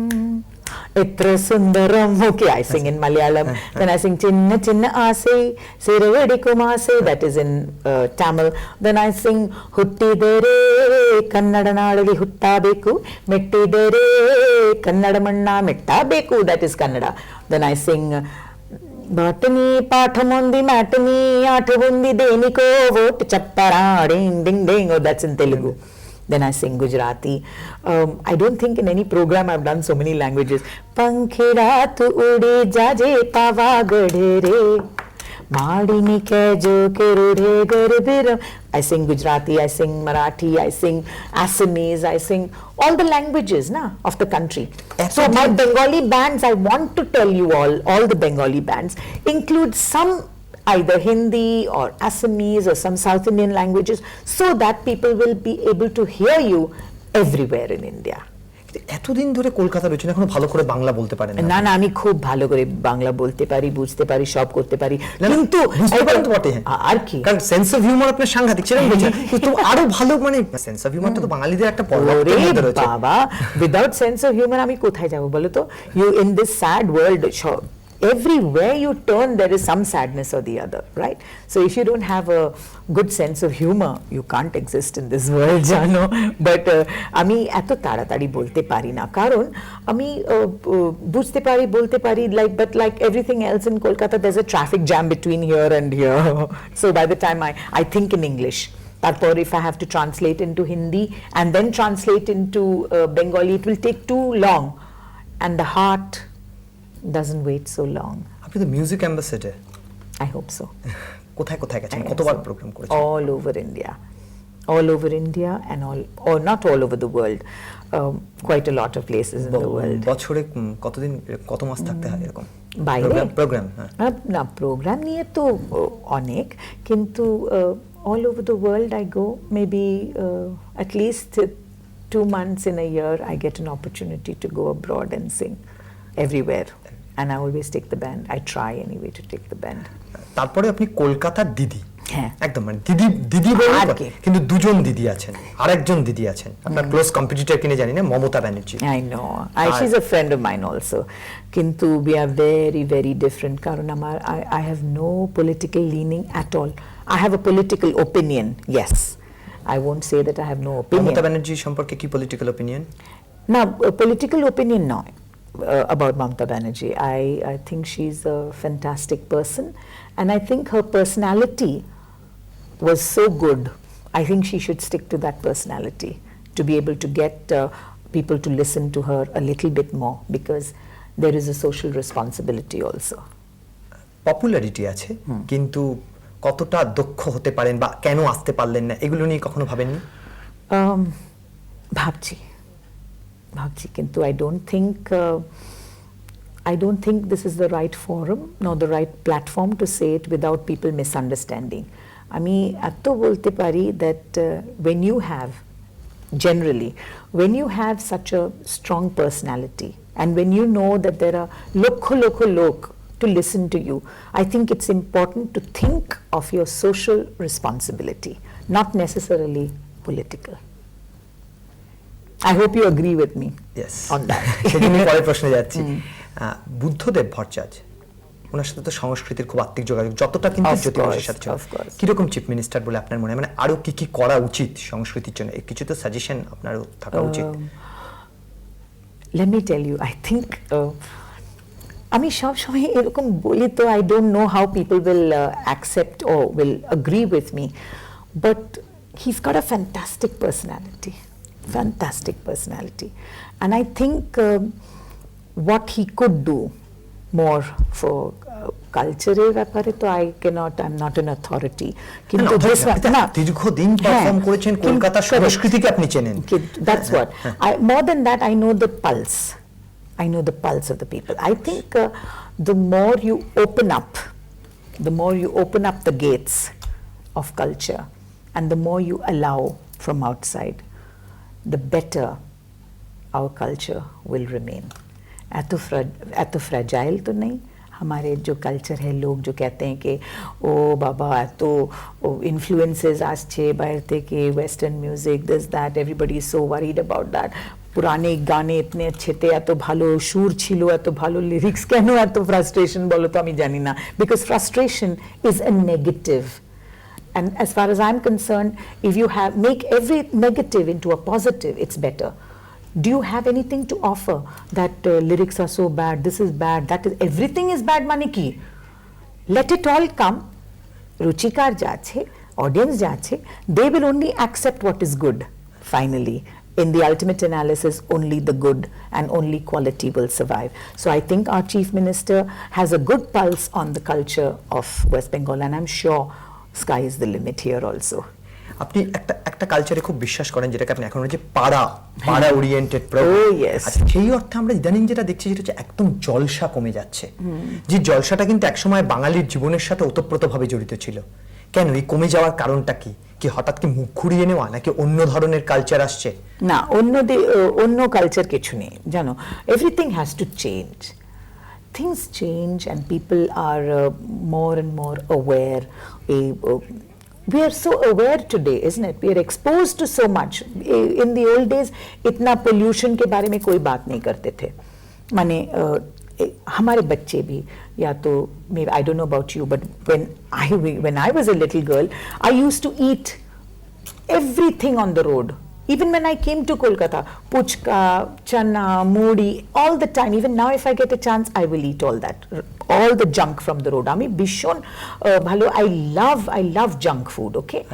Etra Sundaram, okay, I sing in Malayalam, then I sing Chinna Chinna Aase Sirevedi Kumase, that is in Tamil, then I sing Huttidere Kannada Nadali Huttabeku, Mettidere Kannada Manna Mettabeku, that is Kannada, then I sing Botany, Pathamundi, Matani, Atavundi, Deniko, Vote, Chappara, Ding, Ding, Ding, oh, that's in Telugu. Then I sing Gujarati. I don't think in any program I've done so many languages. Pankhiratu ude jaje pavagade re, Madini ke jo kerude garbiram. I sing Gujarati, I sing Marathi, I sing Assamese, I sing all the languages of the country. So my Bengali bands, I want to tell you all the Bengali bands include some either Hindi or Assamese or some South Indian languages so that people will be able to hear you everywhere in India. এতদিন ধরে কলকাতা রয়েছেন, এখনো ভালো করে বাংলা বলতে পারেন না? না, আমি খুব ভালো করে বাংলা বলতে পারি, বুঝতে পারি, সব করতে পারি, কিন্তু আর কি, কারণ সেন্স অফ হিউমার আপনার সাংঘাতিক, সেটা বলছেন, কিন্তু আরো ভালো, মানে সেন্স অফ হিউমার তো বাঙালিদের একটা পরবর্তী মধ্যে রয়েছে। বাবা, উইদাউট সেন্স অফ হিউমার আমি কোথায় যাব বলো তো? You in this sad world, everywhere you turn there is some sadness or the other, right? So if you don't have a good sense of humor, you can't exist in this world, জানো. But আমি এত তাড়াতাড়ি বলতে পারি না, কারণ আমি বুঝতে পারি, বলতে পারি, but like everything else in Kolkata, there's a traffic jam between here and here. So by the time I think in English, তারপর if I have to translate into Hindi and then translate into Bengali, it will take too long, and the heart doesn't wait so long. আপনি তো music ambassador. I hope so. কোথায় কোথায় গেছেন, কতবার programme করেছেন? All over India. All over India and or not all over the world. Quite a lot of places in the world. বছরে কতদিন, কত মাস থাকতে হয় এরকম বাইরে প্রোগ্রাম? না, প্রোগ্রাম নিয়ে তো অনেক, কিন্তু all over the world I go, maybe at least 2 months in a year I get an opportunity to go abroad and sing everywhere, and I always take the band. I try anyway to take the band. তারপরে আপনি কলকাতার দিদি, হ্যাঁ একদম মানে দিদি বলবো, কিন্তু দুজন দিদি আছেন, আরেকজন দিদি আছেন আপনার ক্লোজ কম্পিটিটর কিনে জানি না, Mamata Banerjee. I know, she's a friend of mine also, কিন্তু we are very very different, কারণ আমার I have no political leaning at all. I have a political opinion, yes. I won't say that I have no opinion. Mamata Banerjee সম্পর্কে কি political opinion? না, political opinion নয় about Mamata Banerjee. I think she's a fantastic person, and I think her personality was so good. I think she should stick to that personality to be able to get people to listen to her a little bit more, because there is a social responsibility also. Popularity আছে, কিন্তু কতটা দক্ষ হতে পারেন বা কেন আসতে পারলেন না, এগুলো নিয়ে কখনো ভাবেননি? ভাবছি, কিন্তু I don't think this is the right forum nor the right platform to say it without people misunderstanding. আমি এত বলতে পারি that when you have such a strong personality, and when you know that there are lok to listen to you, I think it's important to think of your social responsibility, not necessarily political. I hope you agree with me on that. সেদিনই পরের প্রশ্নে যাচ্ছি। বুদ্ধদেব ভট্টাচার্য, ওনার সাথে তো সংস্কৃতির খুব আত্মিক যোগাযোগ, যতটা কিন্তু জ্যোতির্ময়ের সাথে ছিল। কিরকম চিফ মিনিস্টার বলে আপনার মনে হয়, মানে আরো কি কি করা উচিত সংস্কৃতির জন্য, কিছু তো সাজেশন আপনারও থাকা উচিত? Let me tell you, I think আমি সব সময় এরকম বলি, তো I don't know how people will accept or will agree with me, but he's got a fantastic personality, and I think what he could do more for কালচারের ব্যাপারে তো I'm not an authority, কিন্তু দীর্ঘদিন perform করেছেন, কলকাতার সংস্কৃতিকে আপনি চেনেন। That's what more than that, I know the pulse of the people. I think the more you open up the gates of culture, and the more you allow from outside, the better our culture will remain. एतो fragile तो नहीं हमारे जो culture है। लोग जो कहते हैं कि ओ बाबा एतो इन्फ्लुएंसेस आसছে বাইরে থেকে, western music, this that, everybody is so worried about that. पुराने गाने इतने अच्छे थे, এত ভালো সুর ছিল, এত ভালো লিরিক্স, কেন এত ফ্রাস্ট্রেশন বলো তো আমি জানি না, because frustration is a negative. And as far as I'm concerned, if you make every negative into a positive, it's better. Do you have anything to offer that lyrics are so bad, this is bad, that is, everything is bad মানে কি? Let it all come. রুচিকার যা আছে, audience যা আছে, they will only accept what is good finally. In the ultimate analysis, only the good and only quality will survive. So I think our Chief Minister has a good pulse on the culture of West Bengal, and I'm sure sky is the limit here also. আপনি একটা কালচারে খুব বিশ্বাস করেন, যেটাকে আপনি এখন হচ্ছে পাড়া ওরিয়েন্টেড প্রোগ্রাম। সেই অর্থে আমরা ইদানিং যেটা দেখছি, যেটা হচ্ছে একদম জলসা কমে যাচ্ছে। যে জলসাটা কিন্তু একসময় বাঙালির জীবনের সাথে ওতপ্রোতভাবে জড়িত ছিল। কেন এই কমে যাওয়ার কারণটা কি? কি হঠাৎ কি মুখ ঘুরিয়ে নেওয়া, নাকি অন্য ধরনের কালচার আসছে? না, অন্য কালচার কিছু নেই, জানো। Everything has to change, things change, and people are more and more aware. We are so aware today, isn't it? We are exposed to so much. In the old days, इतना pollution के बारे में कोई बात नहीं करते थे। माने हमारे बच्चे भी या तो maybe I don't know about you, but when I was a little girl, I used to eat everything on the road. Even when I came to Kolkata, puchka, chana, mudi, all the time. Even now, if I get a chance, I will eat all that, all the junk from the road. Ami bishon bhalo. I love junk food. Okay,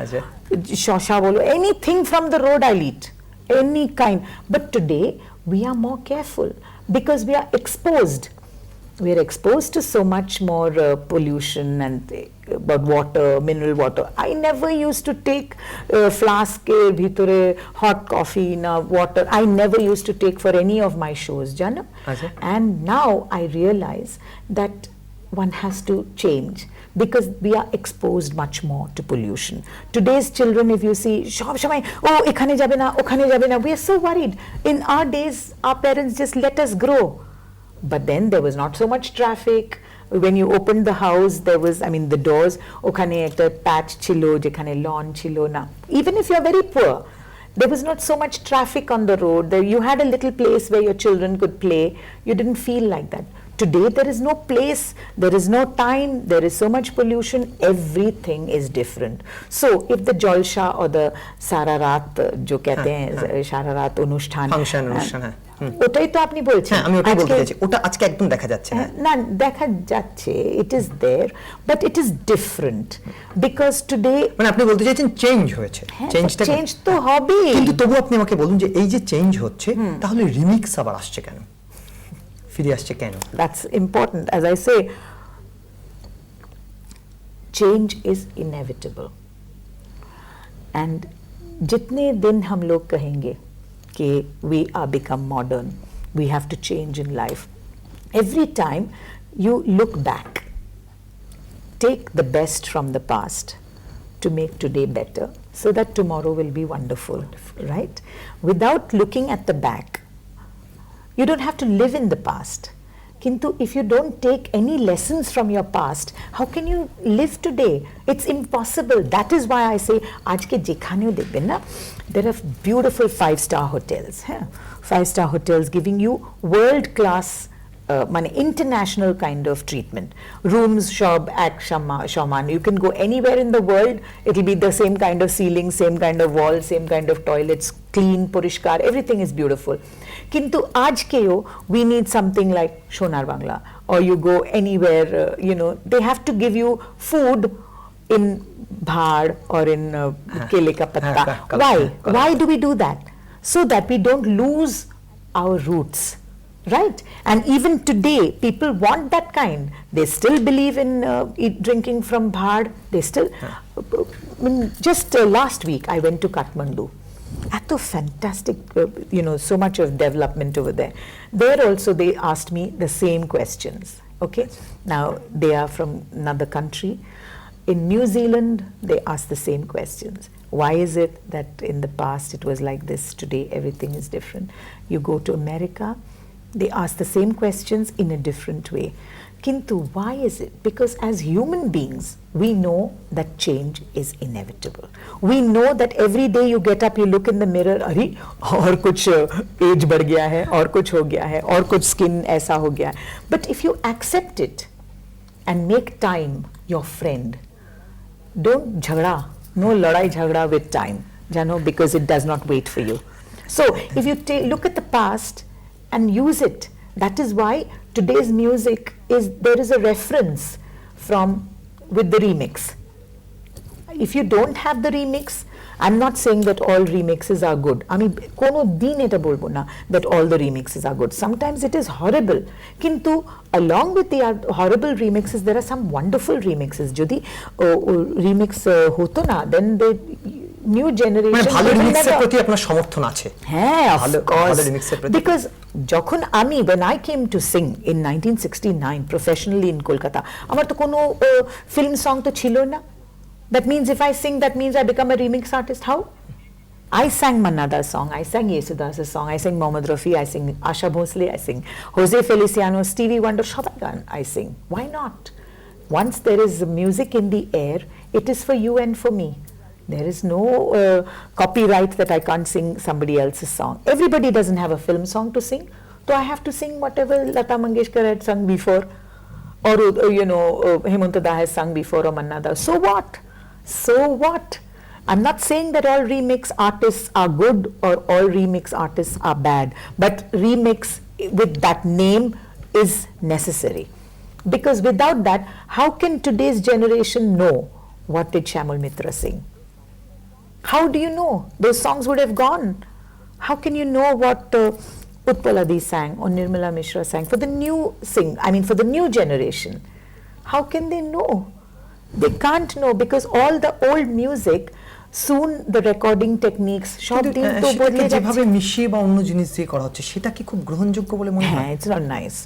shosha bolo, anything from the road I'll eat, any kind. But today we are more careful because we are exposed. We are exposed to so much more pollution and about water, mineral water. I never used to take flask ke bhitore hot coffee na water. I never used to take for any of my shows, Jana. And now I realize that one has to change because we are exposed much more to pollution. Today's children, if you see, oh, ekhane jabe na, okhane jabe na, we are so worried. In our days, our parents just let us grow. But then there was not so much traffic. When you opened the house, there was, I mean, the doors, okhane ekta patch chilo, jekhane lawn chilo na. Even if you're very poor, there was not so much traffic on the road. You had a little place where your children could play. You didn't feel like that. Today, there is no place, there is no time, there is so much pollution, everything is different. So, if the Jalsha or the Sara Raat, jo kehte hain, Sara Raat Anushthan, function, ওটাই তো আপনি বলছেন। হ্যাঁ, আমি ওটাই বলতে চাইছি, ওটা আজকে একদম দেখা যাচ্ছে না। না, দেখা যাচ্ছে, it is there, but it is different because today, মানে আপনি বলতে চাইছেন চেঞ্জ হয়েছে, চেঞ্জ তো হবে, কিন্তু তবু আপনি আমাকে বলুন যে এই যে চেঞ্জ হচ্ছে, তাহলে রিমিক্স আবার আসছে কেন, ফিরে আসছে কেন? That's important. As I say, change is inevitable. And जितने दिन हम लोग कहेंगे कि we are become modern, we have to change in life. Every time you look back, take the best from the past to make today better so that tomorrow will be wonderful, right? Without looking at the back, you don't have to live in the past. Kintu if you don't take any lessons from your past, how can you live today? It's impossible. That is why I say, ajke jekhaneo dekhben na, there are beautiful 5-star hotels. 5-star hotels giving you world class international kind of treatment. Rooms, shop, act, shaman. You can go anywhere in the world. It will be the same kind of ceiling, same kind of walls, same kind of toilets, clean, purishkar. Everything is beautiful. Kintu ajkeo we need something like Shonar Bangla, or you go anywhere. They have to give you food in bhad or in kele ka patta. Why? Why do we do that? So that we don't lose our roots. Right? And even today, people want that kind. They still believe in drinking from bhad. They still. Just last week, I went to Kathmandu. Ato fantastic, so much of development over there. There also, they asked me the same questions. Okay? Now, they are from another country. In New Zealand, they ask the same questions. Why is it that in the past it was like this, today everything is different? You go to America, they ask the same questions in a different way. Kintu, why is it? Because as human beings, we know that change is inevitable. We know that every day you get up, you look in the mirror, अरे और कुछ age बढ़ गया है, और कुछ हो गया है, और कुछ skin ऐसा हो गया है. But if you accept it and make time your friend, don't झगड़ा, no लड़ाई झगड़ा with time, जानो, because it does not wait for you. So if you look at the past and use it, that is why today's music there is a reference with the remix. If you don't have the remix, I'm not saying that all remixes are good. I mean, kono din eta bolbo na that all the remixes are good. Sometimes it is horrible. Kintu along with the horrible remixes, there are some wonderful remixes. Jodi remix hoto na, then the new generation. মানে ভালো রিমিক্সের প্রতি আপনার সমর্থন আছে? হ্যাঁ, of course. ভালো রিমিক্সের প্রতি, because যখন আমি when I came to sing in 1969 professionally in Kolkata, আমার তো কোনো film song তো ছিল না. That means if I sing, that means I become a remix artist. How? I sang Mannada's song, I sang Yesudas' song, I sang Mohammad Rafi, I sing Asha Bhosle, I sing Jose Feliciano, Stevie Wonder, Shobai Gan I sing. Why not? Once there is music in the air, it is for you and for me. There is no copyright that I can't sing somebody else's song. Everybody doesn't have a film song to sing, So I have to sing whatever Lata Mangeshkar had sung before, or Hemanta Da has sung before, or Manna Da. So what? So what? I'm not saying that all remix artists are good or all remix artists are bad, but remix with that name is necessary. Because without that, how can today's generation know what did Shyamul Mitra sing? How do you know? Those songs would have gone. How can you know what Utpal Adi sang or Nirmala Mishra sang for the for the new generation? How can they know? They can't know, because all the old music, soon the recording techniques সব দিন তো বদলে যাচ্ছে। যেভাবে মিশিয়ে বা অন্য জিনিস দিয়ে করা হচ্ছে সেটা কি খুব গ্রহণযোগ্য বলে মনে হয়? It's not nice.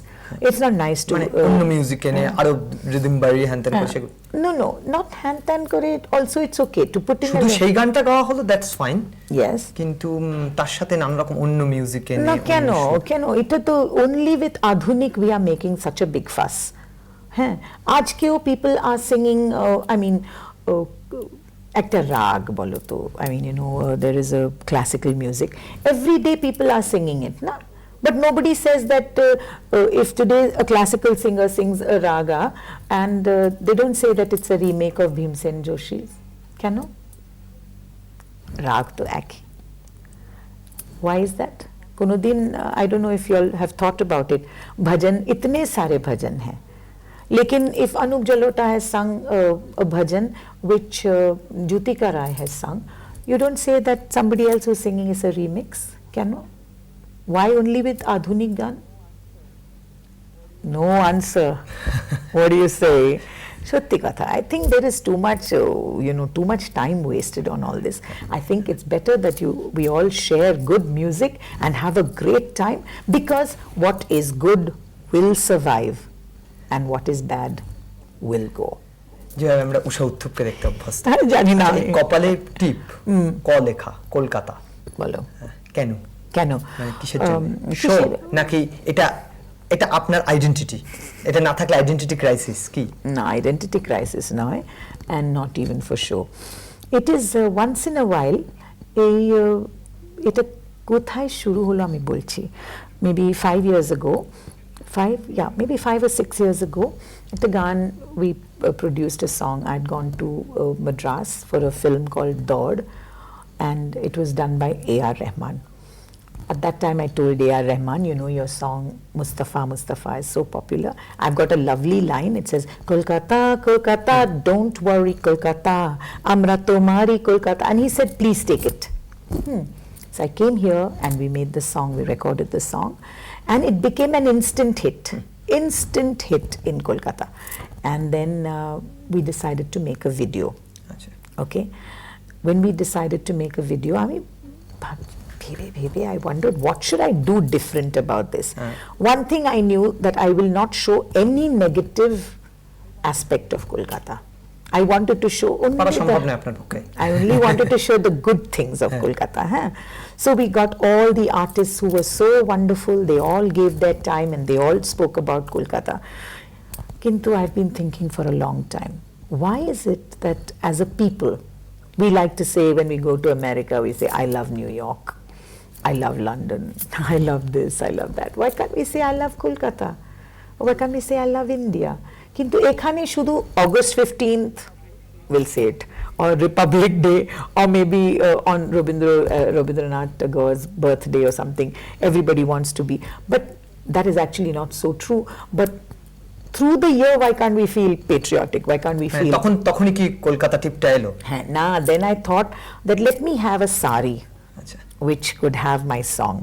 It's not nice to অন্য মিউজিক এনে আরো রিদম বাড়িয়ে হ্যান্ডেল করে সেগুলো। No, not হ্যান করে। Also it's okay to put in শুধু সেই গানটা গাওয়া হলো, দ্যাটস ফাইন। Yes. কিন্তু তার সাথে নানা রকম অন্য মিউজিক এনে না, কেন এটা তো only with আধুনিক we are making such a big fuss. হ্যাঁ, আজকেও people are singing একটা রাগ বলো তো, there is a classical music, every day people are singing it, na? But nobody says that if today a classical singer sings a raga and they don't say that it's a remake of Bhimsen Joshi's. কেন? রাগ তো একই. Why is that? কোনোদিন I don't know if you all have thought about it, bhajan, itne sare bhajan hai. Lekin if Anup Jalota has sung a bhajan which Jutika Rai has sung, you don't say that somebody else who's singing is a remix. Kano? Why only with Adhunik Gan? No answer. What do you say? Shotti Katha. I think there is too much time wasted on all this. I think it's better that we all share good music and have a great time, because what is good will survive and what is bad will go. যেভাবে আমরা উষা উত্থুপকে দেখতে অভ্যস্ত, জানি না, কপালে টিপ, ক লেখা, কলকাতা। বলো কেন মানে কিসের জন্য? নাকি এটা আপনার আইডেন্টিটি? এটা না থাকলে আইডেন্টিটি ক্রাইসিস কি? না, আইডেন্টিটি ক্রাইসিস নয়, and not even for show. It is once in a while, এটা কোথায় শুরু হলো আমি বলছি, maybe 5 years ago, maybe 5 or 6 years ago, একটা গান, we produced a song. I'd gone to Madras for a film called Dord, and it was done by A.R. Rahman. At that time I told A.R. Rahman, your song Mustafa is so popular. I've got a lovely line. It says, Kolkata, Kolkata, don't worry Kolkata, Amra Tomari Kolkata. And he said, please take it. So I came here and we made the song, we recorded the song, and it became an instant hit in Kolkata. And then we decided to make a video. Okay, when we decided to make a video, I wondered, what should I do different about this? One thing I knew, that I will not show any negative aspect of Kolkata. I wanted to show only I only wanted to show the good things of Kolkata. So we got all the artists who were so wonderful. They all gave their time and they all spoke about Kolkata. Kintu, I've been thinking for a long time, why is it that as a people, we like to say, when we go to America, we say, I love New York, I love London, I love this, I love that. Why can't we say, I love Kolkata? Or why can't we say, I love India? Kintu ekhane shudhu August 15th, we'll say it, or Republic Day, or maybe on Rabindranath Tagore's birthday or something, everybody wants to be. But that is actually not so true. But through the year, why can't we feel patriotic? Why can't we feel... তখনই কি কলকাতা টিপটা এলো? Then I thought that let me have a sari, which could have my song.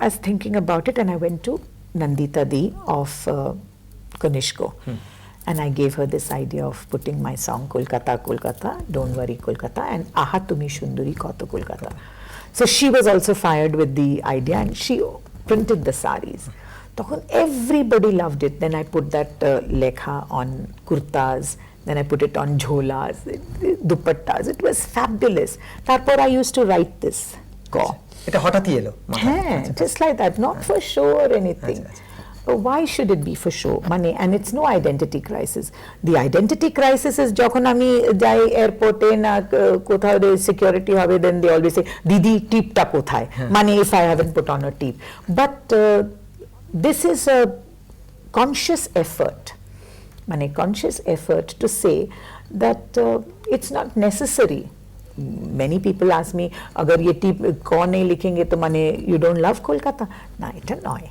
I was thinking about it, and I went to Nandita Di of Kanishko. And I gave her this idea of putting my song Kolkata, Kolkata, don't worry Kolkata, and Aha Tumi Shunduri Koto Kolkata. So she was also fired with the idea, and she printed the saris. Everybody loved it. Then I put that lekha on kurtas, then I put it on jholas, dupattas. It was fabulous. Tarpor I used to write this. এটা হঠাৎই এলো? Just like that, not for show or anything. why should it be for show? Money, and it's no identity crisis. The identity crisis is যখন আমি যাই এয়ারপোর্টে না কোথাও security হবে, then they always say দিদি টিপটা কোথায়, মানে if I haven't put on a tip. But this is a conscious effort, মানে conscious effort to say that it's not necessary. Many people ask me, अगर ये टिप कौन नहीं लिखेंगे तो माने you don't love Kolkata? ना, এটা নয়.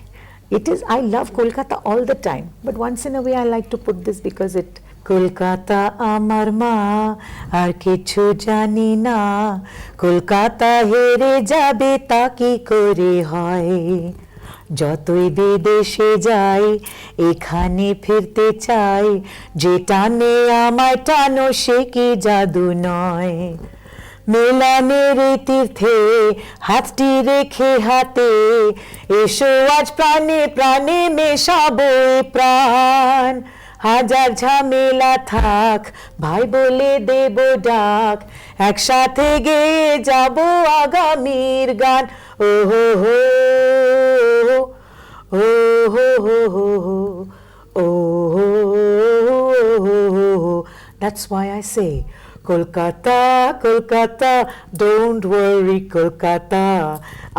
It is, I love Kolkata all the time, but once in a way I like to put this because it Kolkata amar ma ar kichu jani na, Kolkata here jabe ta ki kore hoy, যতই বিদেশে যাই এখানে ফিরতে চাই, যে টানে আমায় টানো সে কি জাদু নয়, মেলানের তীর্থে হাতটি রেখে হাতে, এসো আজ প্রাণে প্রাণে মেশাবো প্রাণ, হাজার ঝামেলা থাক ভাই বলে দেব ডাক, একসাথে গেয়ে যাব আগামীর গান, ও হো হো ও হো হো হো ও হো হো. That's why I say Kolkata, Kolkata, don't worry Kolkata,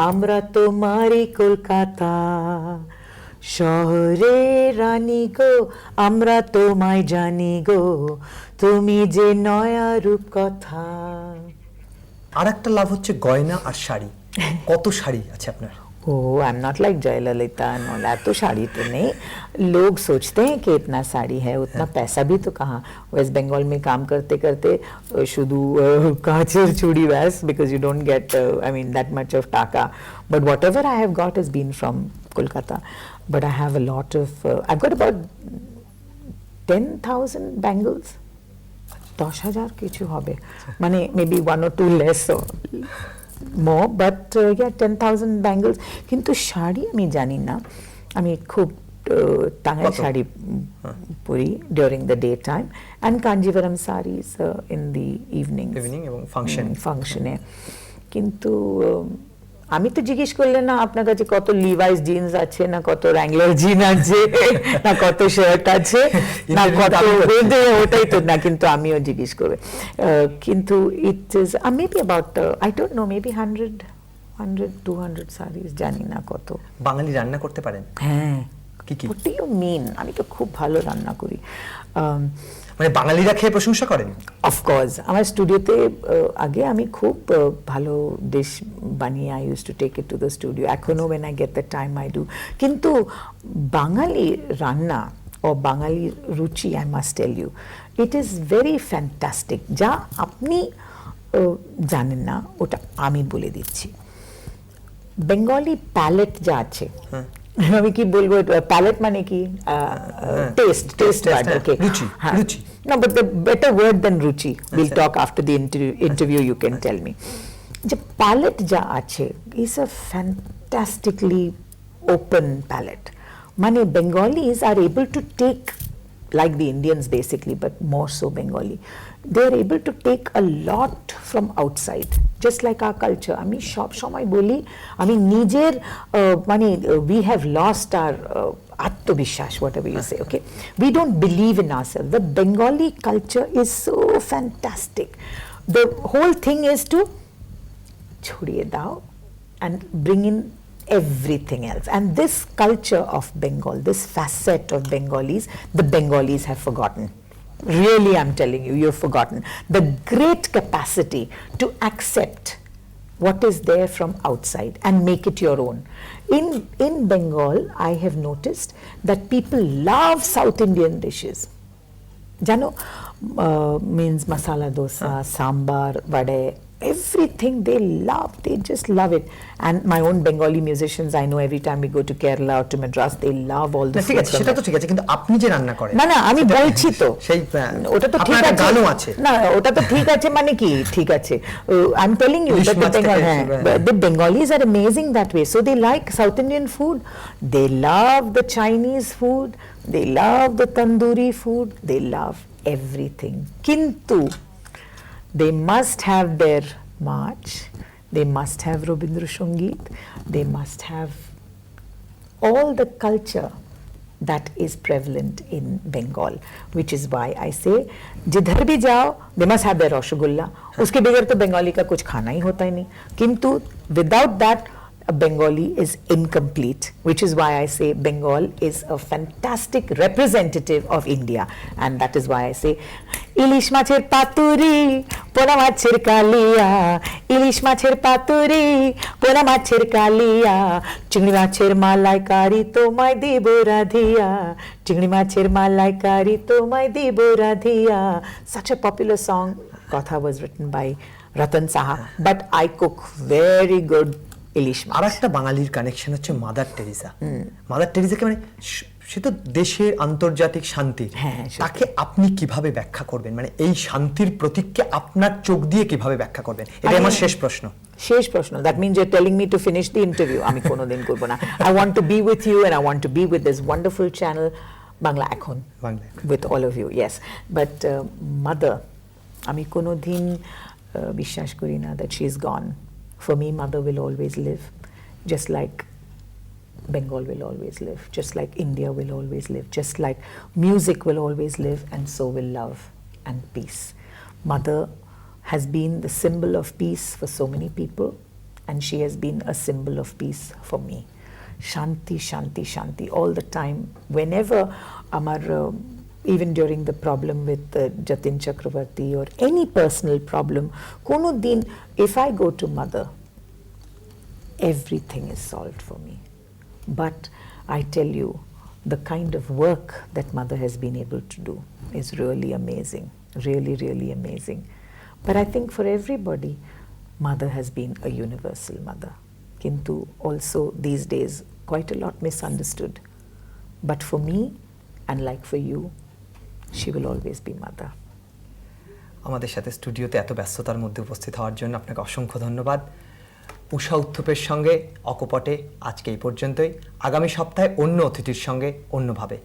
আমরা তোমারই কলকাতা, শহরে রানী গো আমরা তোমায় জানি গো, তুমি যে নয়া রূপকথা. আর একটা লাভ হচ্ছে গয়না আর শাড়ি। কত শাড়ি আছে আপনার? Oh, I'm not like Jayalalitha and all that. तो शाड़ी तो नहीं, लोग सोचते हैं कि इतना साड़ी है, उतना पैसा भी तो कहाँ. वेस्ट बंगाल में काम करते करते शुद्ध कांचर चूड़ी वैस, because you don't get I mean that much of taka, but whatever I have got has been from Kolkata. But I have a lot of I've got about 10,000 bangles. 10,000 কিছু হবে, মানে maybe 1 or 2 less or more, but yeah, 10,000 bangles. কিন্তু শাড়ি আমি জানি না, আমি খুব টাঙ্গাই শাড়ি পরি during the daytime and Kanjivaram sarees in the evening এবং ফাংশনে. কিন্তু আমি তো জিজ্ঞেস করলে না আপনার কাছে কত লিভাইস জিন্স আছে, না কত র্যাংলার জিন আছে, না কত শার্ট আছে, না কত, ওটাই তো না, কিন্তু আমিও জিজ্ঞেস করবে. কিন্তু it is maybe about I don't know, maybe 100-200 series, জানি না কত. বাঙালি রান্না করতে পারেন? হ্যাঁ. কি কি? What do you mean? আমি তো খুব ভালো রান্না করি. মানে বাঙালিরা খেয়ে প্রশংসা করেন? অফকোর্স, আমার স্টুডিওতে আগে আমি খুব ভালো ডিশ বানিয়ে I use to take it to the studio, এখনো when I get the time I do. কিন্তু বাঙালি রান্না ও বাঙালি রুচি, I must tell you, it is very fantastic. যা আপনি জানেন না ওটা আমি বলে দিচ্ছি. বেঙ্গলি প্যালেট যা আছে, আমি কি বলবো, প্যালেট মানে কি, টেস্ট বাড, ওকে, রুচি. No, but the better word than ruchi, we'll talk after the interview, you can tell me. The palette ja ache is a fantastically open palette. Mane Bengalis are able to take, like the Indians basically, but more so Bengali, they are able to take a lot from outside, just like our culture. আমি সব সময় বলি, আমি নিজের মানে we have lost our আত্মবিশ্বাস, whatever you say, okay? We don't believe in ourselves. The Bengali culture is so fantastic. The whole thing is to chhodiye dao and bring in everything else. And this culture of Bengal, this facet of Bengalis, the Bengalis have forgotten. Really, I'm telling you, you've forgotten the great capacity to accept what is there from outside and make it your own. In Bengal, I have noticed that people love South Indian dishes. Jano means masala dosa, sambar, vade, everything they love, they just love it. And my own Bengali musicians, I know every time we go to Kerala or to Madras, they love all the ঠিক আছে, সেটা তো ঠিক আছে, কিন্তু আপনি যে রান্না করেন, না আমি বলছি তো, সেই ওটা তো ঠিক আছে, গানও আছে না ওটা তো ঠিক আছে, মানে কি ঠিক আছে, I am telling you that the Bengalis are amazing that way. So they like South Indian food, they love the Chinese food, they love the tandoori food, they love everything. Kintu they must have their march, they must have Rabindra Sangeet, they must have all the culture that is prevalent in Bengal, which is why I say जिधर भी जाओ they must have their rasgulla, उसके बगैर तो बंगाली का कुछ खाना ही होता ही नहीं, किंतु without that a Bengali is incomplete, which is why I say Bengal is a fantastic representative of India, and that is why I say ইলিশ মাছের পাতুরি পোনা মাছের কালিয়া, ইলিশ মাছের পাতুরি পোনা মাছের কালিয়া, চিংড়ি মাছের মালাইকারি তোমায় দিব রাধিয়া, চিংড়ি মাছের মালাইকারি তোমায় দিব Radhiya. Such a popular song. Katha was written by Ratan Saha, but I cook very good ইলিশ মাছ. আর একটা বাঙালির কানেকশন হচ্ছে মাদার টেরিজা. মাদার টেরিজাকে মানে সে তো দেশের আন্তর্জাতিক শান্তি, তাকে আপনি কিভাবে ব্যাখ্যা করবেন, মানে এই শান্তির প্রতীককে আপনার চোখ দিয়ে কিভাবে ব্যাখ্যা করবেন, এটা আমার শেষ প্রশ্ন. শেষ প্রশ্ন, that means you are telling me to finish the interview. আমি কোনোদিন করব না. I want to be with you and I want to be with this wonderful channel Bangla এখন, with all of you, yes. But mother, আমি কোনোদিন বিশ্বাস করি না that she is gone. For me, mother will always live, just like Bengal will always live, just like India will always live, just like music will always live, and so will love and peace. Mother has been the symbol of peace for so many people, and she has been a symbol of peace for me. Shanti, shanti, shanti, all the time. Whenever Amar, even during the problem with Jatin Chakravarti or any personal problem, kono din, if I go to mother, everything is solved for me. But I tell you, the kind of work that mother has been able to do is really amazing, really, really amazing. But I think for everybody, mother has been a universal mother. Kintu also these days, quite a lot misunderstood. But for me, and like for you, she will always be mother. আমাদের সাথে স্টুডিওতে এত ব্যস্ততার মধ্যে উপস্থিত হওয়ার জন্য আপনাকে অসংখ্য ধন্যবাদ. উষা উত্থুপের সঙ্গে অকপটে আজকে এই পর্যন্তই. আগামী সপ্তাহে অন্য অতিথির সঙ্গে অন্যভাবে